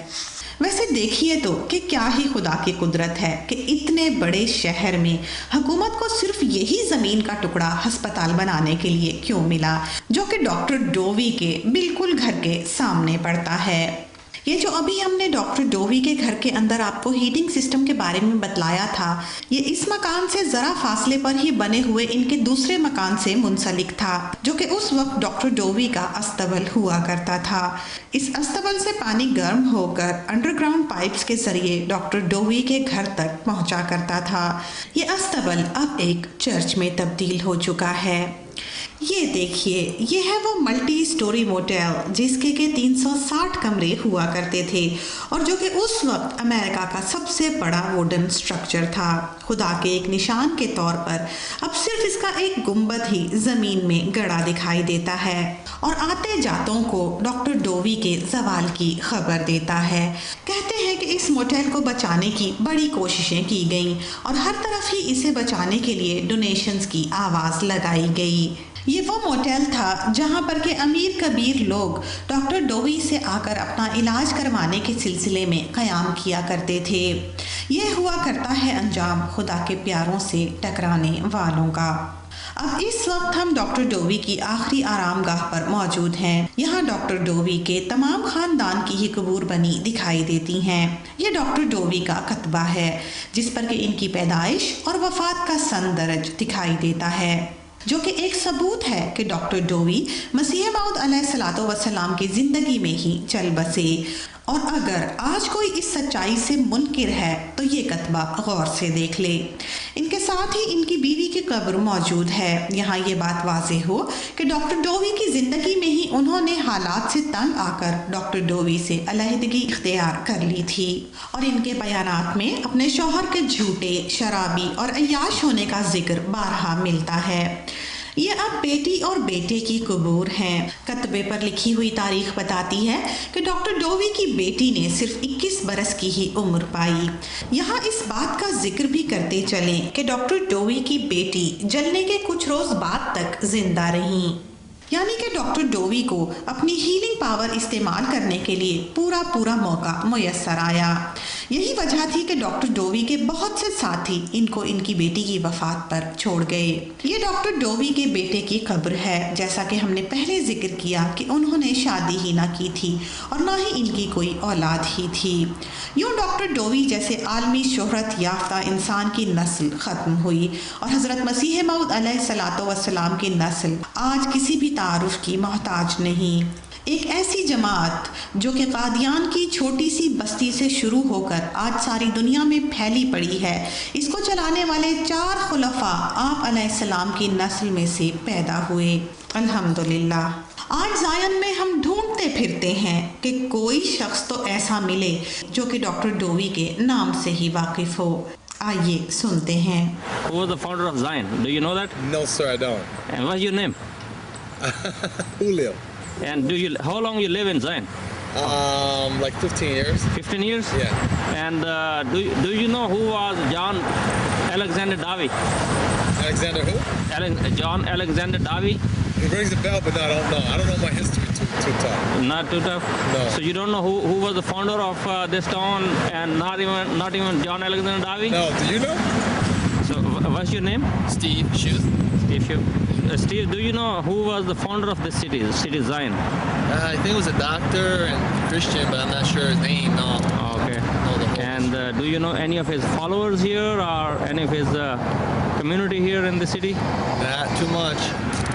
ویسے دیکھیے تو کہ کیا ہی خدا کی قدرت ہے کہ اتنے بڑے شہر میں حکومت کو صرف یہی زمین کا ٹکڑا ہسپتال بنانے کے لیے کیوں ملا جو کہ ڈاکٹر ڈووی کے بالکل گھر کے سامنے پڑتا ہے۔ یہ جو ابھی ہم نے ڈاکٹر ڈووی کے گھر کے اندر آپ کو ہیٹنگ سسٹم کے بارے میں بتلایا تھا، یہ اس مکان سے ذرا فاصلے پر ہی بنے ہوئے ان کے دوسرے مکان سے منسلک تھا جو کہ اس وقت ڈاکٹر ڈووی کا استبل ہوا کرتا تھا۔ اس استبل سے پانی گرم ہو کر انڈر گراؤنڈ پائپس کے ذریعے ڈاکٹر ڈووی کے گھر تک پہنچا کرتا تھا۔ یہ استبل اب ایک چرچ میں تبدیل ہو چکا ہے۔ یہ دیکھیے، یہ ہے وہ ملٹی سٹوری موٹل جس کے 360 کمرے ہوا کرتے تھے اور جو کہ اس وقت امریکہ کا سب سے بڑا ووڈن سٹرکچر تھا۔ خدا کے ایک نشان کے طور پر اب صرف اس کا ایک گنبد ہی زمین میں گڑا دکھائی دیتا ہے اور آتے جاتوں کو ڈاکٹر ڈووی کے زوال کی خبر دیتا ہے۔ کہتے ہیں کہ اس موٹل کو بچانے کی بڑی کوششیں کی گئیں اور ہر طرف ہی اسے بچانے کے لیے ڈونیشنز کی آواز لگائی گئی۔ یہ وہ موٹل تھا جہاں پر کہ امیر کبیر لوگ ڈاکٹر ڈووی سے آ کر اپنا علاج کروانے کے سلسلے میں قیام کیا کرتے تھے۔ یہ ہوا کرتا ہے انجام خدا کے پیاروں سے ٹکرانے والوں کا۔ اب اس وقت ہم ڈاکٹر ڈووی کی آخری آرام گاہ پر موجود ہیں۔ یہاں ڈاکٹر ڈووی کے تمام خاندان کی ہی قبور بنی دکھائی دیتی ہیں۔ یہ ڈاکٹر ڈووی کا کتبہ ہے جس پر کہ ان کی پیدائش اور وفات کا سن درج دکھائی دیتا ہے، جو کہ ایک ثبوت ہے کہ ڈاکٹر ڈووی مسیح موعود علیہ الصلوۃ والسلام کی زندگی میں ہی چل بسے۔ اور اگر آج کوئی اس سچائی سے منکر ہے تو یہ کتبہ غور سے دیکھ لے۔ ان کے ساتھ ہی ان کی بیوی کی قبر موجود ہے۔ یہاں یہ بات واضح ہو کہ ڈاکٹر ڈووی کی زندگی میں ہی انہوں نے حالات سے تنگ آ کر ڈاکٹر ڈووی سے علیحدگی اختیار کر لی تھی، اور ان کے بیانات میں اپنے شوہر کے جھوٹے، شرابی اور عیاش ہونے کا ذکر بارہا ملتا ہے۔ یہ اب بیٹی اور بیٹے کی قبور ہیں۔ کتبے پر لکھی ہوئی تاریخ بتاتی ہے کہ ڈاکٹر ڈووی کی بیٹی نے صرف 21 برس کی ہی عمر پائی۔ یہاں اس بات کا ذکر بھی کرتے چلیں کہ ڈاکٹر ڈووی کی بیٹی جلنے کے کچھ روز بعد تک زندہ رہیں، یعنی کہ ڈاکٹر ڈووی کو اپنی ہیلنگ پاور استعمال کرنے کے لیے پورا موقع میسر آیا۔ یہی وجہ تھی کہ ڈاکٹر ڈووی کے بہت سے ساتھی ان کو ان کی بیٹی کی وفات پر چھوڑ گئے۔ یہ ڈاکٹر ڈووی کے بیٹے کی قبر ہے۔ جیسا کہ ہم نے پہلے ذکر کیا کہ انہوں نے شادی ہی نہ کی تھی اور نہ ہی ان کی کوئی اولاد ہی تھی۔ یوں ڈاکٹر ڈووی جیسے عالمی شہرت یافتہ انسان کی نسل ختم ہوئی اور حضرت مسیح موعود علیہ الصلوۃ والسلام کی نسل آج کسی بھی تعارف کی محتاج نہیں۔ ایک ایسی جماعت جو کہ قادیان کی چھوٹی سی بستی سے شروع ہو کر آج ساری دنیا میں پھیلی پڑی ہے، اس کو چلانے والے 4 خلفاء آپ علیہ السلام کی نسل میں سے پیدا ہوئے۔ الحمدللہ آج زائن میں ہم ڈھونڈتے پھرتے ہیں کہ کوئی شخص تو ایسا ملے جو کہ ڈاکٹر ڈووی کے نام سے ہی واقف ہو۔ آئیے سنتے ہیں۔
Who was the founder of Zion? Do you know that?
No, sir, I don't.
And what's your name?
Julio.
And how long you live in Zion?
Like 15 years.
15 years?
Yeah.
And do you know who was John Alexander Dowie?
Alexander who?
John Alexander Dowie?
It rings a bell, but no, I don't know. I don't know my history too tough.
Not too tough?
No.
So you don't know who was the founder of this town, and not even John Alexander Dowie?
No, do you know?
So what's your name?
Steve Schuth.
Steve Schuth. Steve, do you know who was the founder of this city, Zion?
I think it was a doctor and Christian, but I'm not sure his name. No.
Okay.
No, the whole
And do you know any of his followers here or any of his community here in the city?
Not too much.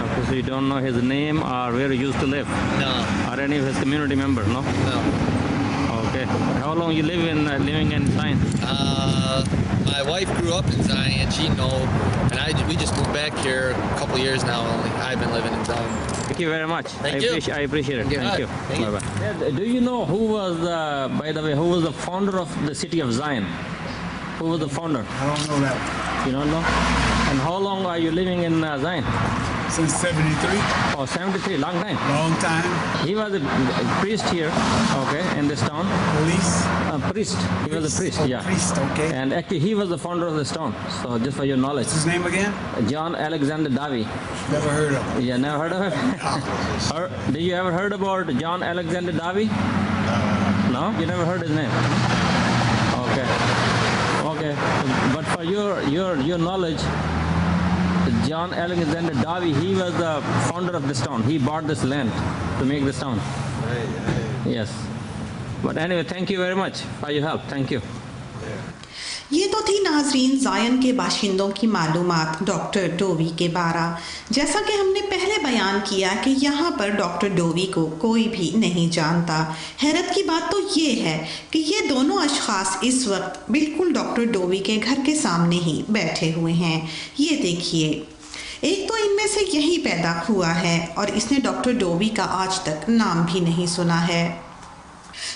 Okay, so you don't know his name or where he used to live?
No.
Or any of his community members, no?
No.
Okay. How long you living in Zion?
My wife grew up in Zion. She knows, and we just moved back here a couple years now. Only I've been living in Zion.
Thank you very much.
Thank you.
I appreciate it.
Thank you.
Thank
Thank
you.
you.
Bye-bye. Do you know who was, by the way, who was the founder of the city of Zion? Who was the founder?
I don't know that.
You don't know? And how long are you living in Zion?
Since 73,
Oh, 73, long time.
long time.
He was a priest here, okay, in this town.
Police.
Priest. He was a priest,
Oh,
yeah.
priest, okay.
And actually, he was the founder of this town. So, just for your knowledge,
What's his name again?
John Alexander Dowie.
Never heard of him.
Yeah, never heard of him? Did you ever heard about John Alexander Dowie? No, you never heard his name. Okay. But for your knowledge, John Alexander Dowie, he was the founder of this town. He bought this land to make this town. Yes. But anyway, thank you very much for your help. Thank you.
یہ تو تھی ناظرین زائن کے باشندوں کی معلومات ڈاکٹر ڈووی کے بارے۔ جیسا کہ ہم نے پہلے بیان کیا کہ یہاں پر ڈاکٹر ڈووی کو کوئی بھی نہیں جانتا۔ حیرت کی بات تو یہ ہے کہ یہ دونوں اشخاص اس وقت بالکل ڈاکٹر ڈووی کے گھر کے سامنے ہی بیٹھے ہوئے ہیں۔ یہ دیکھیے، ایک تو ان میں سے یہی پیدا ہوا ہے اور اس نے ڈاکٹر ڈووی کا آج تک نام بھی نہیں سنا ہے۔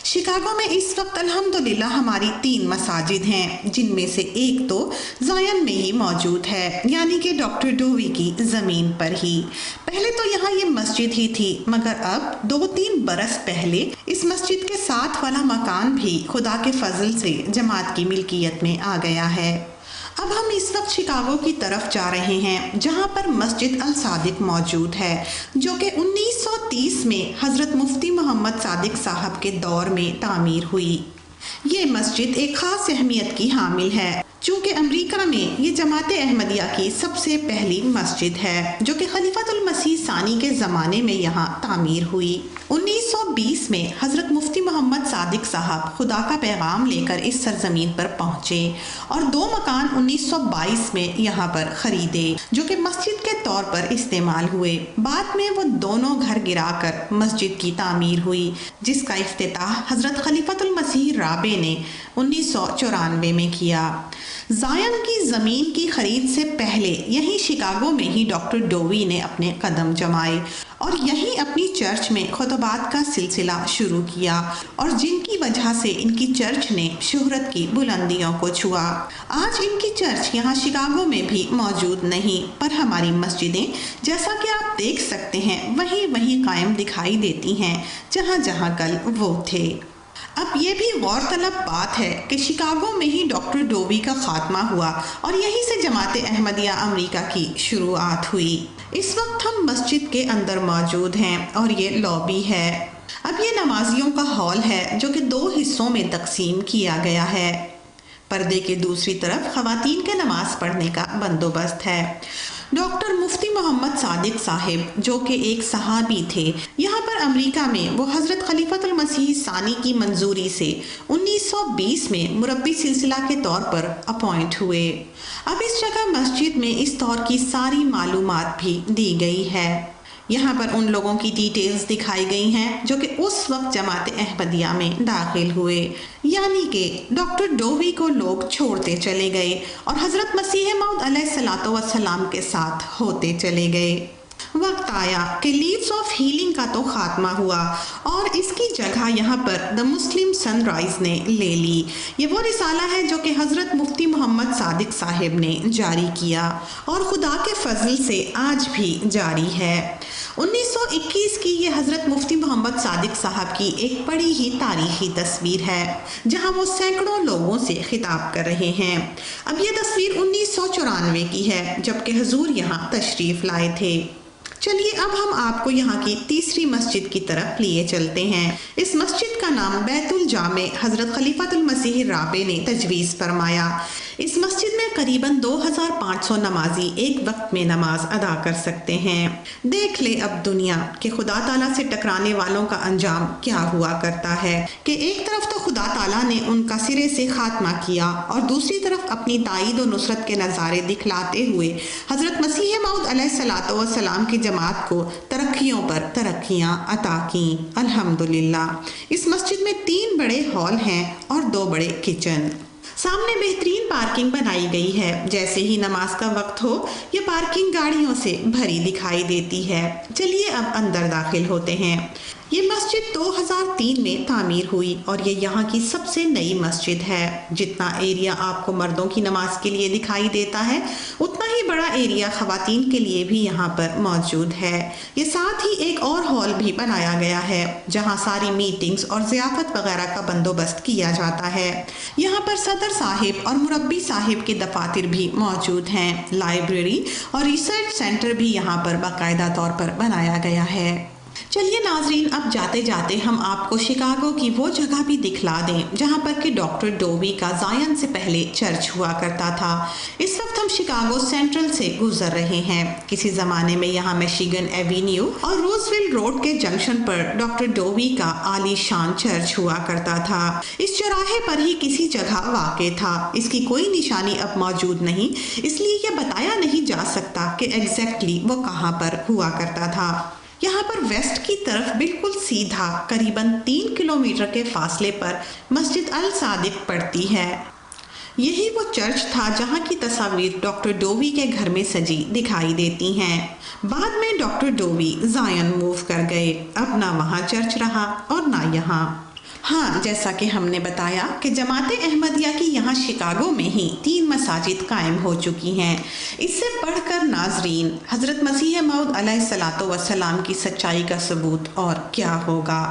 شکاگو میں اس وقت الحمدللہ ہماری 3 مساجد ہیں، جن میں سے ایک تو زائن میں ہی موجود ہے، یعنی کہ ڈاکٹر ڈووی کی زمین پر ہی۔ پہلے تو یہاں یہ مسجد ہی تھی، مگر اب 2-3 برس پہلے اس مسجد کے ساتھ والا مکان بھی خدا کے فضل سے جماعت کی ملکیت میں آ گیا ہے۔ اب ہم اس وقت شکاگو کی طرف جا رہے ہیں، جہاں پر مسجد الصادق موجود ہے، جو کہ 1930 میں حضرت مفتی محمد صادق صاحب کے دور میں تعمیر ہوئی۔ یہ مسجد ایک خاص اہمیت کی حامل ہے، چونکہ امریکہ میں یہ جماعت احمدیہ کی سب سے پہلی مسجد ہے، جو کہ خلیفۃ المسیح ثانی کے زمانے میں یہاں تعمیر ہوئی۔ 1920 میں حضرت مفتی محمد صادق صاحب خدا کا پیغام لے کر اس سرزمین پر پہنچے اور 2 مکان 1922 میں یہاں پر خریدے، جو کہ مسجد کے طور پر استعمال ہوئے۔ بعد میں وہ دونوں گھر گرا کر مسجد کی تعمیر ہوئی، جس کا افتتاح حضرت خلیفۃ المسیح رابع نے 1994 میں کیا۔ زائن کی زمین کی خرید سے پہلے یہیں شکاگو میں ہی ڈاکٹر ڈووی نے اپنے قدم جمائے اور یہیں اپنی چرچ میں خطبات کا سلسلہ شروع کیا، اور جن کی وجہ سے ان کی چرچ نے شہرت کی بلندیوں کو چھوا۔ آج ان کی چرچ یہاں شکاگو میں بھی موجود نہیں، پر ہماری مسجدیں جیسا کہ آپ دیکھ سکتے ہیں وہیں قائم دکھائی دیتی ہیں جہاں جہاں کل وہ تھے۔ اب یہ بھی غور طلب بات ہے کہ شکاگو میں ہی ڈاکٹر ڈووی کا خاتمہ ہوا اور یہیں سے جماعت احمدیہ امریکہ کی شروعات ہوئی۔ اس وقت ہم مسجد کے اندر موجود ہیں اور یہ لابی ہے۔ اب یہ نمازیوں کا ہال ہے جو کہ 2 حصوں میں تقسیم کیا گیا ہے۔ پردے کے دوسری طرف خواتین کے نماز پڑھنے کا بندوبست ہے۔ ڈاکٹر مفتی محمد صادق صاحب جو کہ ایک صحابی تھے، یہاں پر امریکہ میں وہ حضرت خلیفۃ المسیح ثانی کی منظوری سے 1920 میں مربی سلسلہ کے طور پر اپوائنٹ ہوئے۔ اب اس جگہ مسجد میں اس دور کی ساری معلومات بھی دی گئی ہے۔ یہاں پر ان لوگوں کی ڈیٹیلز دکھائی گئی ہیں جو کہ اس وقت جماعت احمدیہ میں داخل ہوئے، یعنی کہ ڈاکٹر ڈووی کو لوگ چھوڑتے چلے گئے اور حضرت مسیح موعود علیہ السلام کے ساتھ ہوتے چلے گئے۔ وقت آیا کہ لیوز آف ہیلنگ کا تو خاتمہ ہوا اور اس کی جگہ یہاں پر دا مسلم سن رائز نے لے لی۔ یہ وہ رسالہ ہے جو کہ حضرت مفتی محمد صادق صاحب نے جاری کیا اور خدا کے فضل سے آج بھی جاری ہے۔ 1921 کی یہ حضرت مفتی محمد صادق صاحب کی ایک بڑی ہی تاریخی تصویر ہے جہاں وہ سینکڑوں لوگوں سے خطاب کر رہے ہیں۔ اب یہ تصویر 1994 کی ہے جبکہ حضور یہاں تشریف لائے تھے۔ چلیے اب ہم آپ کو یہاں کی تیسری مسجد کی طرف لیے چلتے ہیں۔ اس مسجد کا نام بیت الجامع حضرت خلیفۃ المسیح الرابع نے تجویز فرمایا۔ اس مسجد میں قریباً 2500 نمازی ایک وقت میں نماز ادا کر سکتے ہیں۔ دیکھ لے اب دنیا کہ خدا تعالیٰ سے ٹکرانے والوں کا انجام کیا ہوا کرتا ہے، کہ ایک طرف تو خدا تعالیٰ نے ان کا سرے سے خاتمہ کیا اور دوسری طرف اپنی تائید و نصرت کے نظارے دکھلاتے ہوئے حضرت مسیح موعود علیہ السلام کی جماعت کو ترقیوں پر ترقیاں عطا کیں۔ الحمدللہ اس مسجد میں 3 بڑے ہال ہیں اور 2 بڑے کچن۔ سامنے بہترین پارکنگ بنائی گئی ہے، جیسے ہی نماز کا وقت ہو یہ پارکنگ گاڑیوں سے بھری دکھائی دیتی ہے۔ چلیے اب اندر داخل ہوتے ہیں۔ یہ مسجد 2003 میں تعمیر ہوئی اور یہ یہاں کی سب سے نئی مسجد ہے۔ جتنا ایریا آپ کو مردوں کی نماز کے لیے دکھائی دیتا ہے اتنا ہی بڑا ایریا خواتین کے لیے بھی یہاں پر موجود ہے۔ یہ ساتھ ہی ایک اور ہال بھی بنایا گیا ہے جہاں ساری میٹنگز اور ضیافت وغیرہ کا بندوبست کیا جاتا ہے۔ یہاں پر صدر صاحب اور مربی صاحب کے دفاتر بھی موجود ہیں۔ لائبریری اور ریسرچ سینٹر بھی یہاں پر باقاعدہ طور پر بنایا گیا ہے۔ چلیے ناظرین اب جاتے جاتے ہم آپ کو شکاگو کی وہ جگہ بھی دکھلا دیں جہاں پر کہ ڈاکٹر ڈووی کا زائن سے پہلے چرچ ہوا کرتا تھا۔ اس وقت ہم شکاگو سینٹرل سے گزر رہے ہیں۔ کسی زمانے میں یہاں میشیگن ایوینیو اور روزویل روڈ کے جنکشن پر ڈاکٹر ڈووی کا عالی شان چرچ ہوا کرتا تھا۔ اس چوراہے پر ہی کسی جگہ واقع تھا۔ اس کی کوئی نشانی اب موجود نہیں، اس لیے یہ بتایا نہیں جا سکتا کہ ایگزیکٹلی وہ کہاں پر ہوا کرتا تھا۔ یہاں پر ویسٹ کی طرف بالکل سیدھا قریباً 3 کلومیٹر کے فاصلے پر مسجد الصادق پڑتی ہے۔ یہی وہ چرچ تھا جہاں کی تصاویر ڈاکٹر ڈووی کے گھر میں سجی دکھائی دیتی ہیں۔ بعد میں ڈاکٹر ڈووی زائن موو کر گئے، اب نہ وہاں چرچ رہا اور نہ یہاں۔ ہاں، جیسا کہ ہم نے بتایا کہ جماعت احمدیہ کی یہاں شکاگو میں ہی 3 مساجد قائم ہو چکی ہیں۔ اس سے بڑھ کر ناظرین حضرت مسیح موعود علیہ السلام کی سچائی کا ثبوت اور کیا ہوگا۔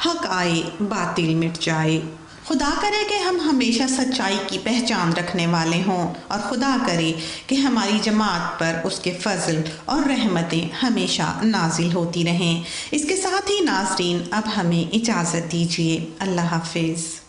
حق آئے باطل مٹ جائے۔ خدا کرے کہ ہم ہمیشہ سچائی کی پہچان رکھنے والے ہوں، اور خدا کرے کہ ہماری جماعت پر اس کے فضل اور رحمتیں ہمیشہ نازل ہوتی رہیں۔ اس کے ساتھ ہی ناظرین اب ہمیں اجازت دیجیے۔ اللہ حافظ۔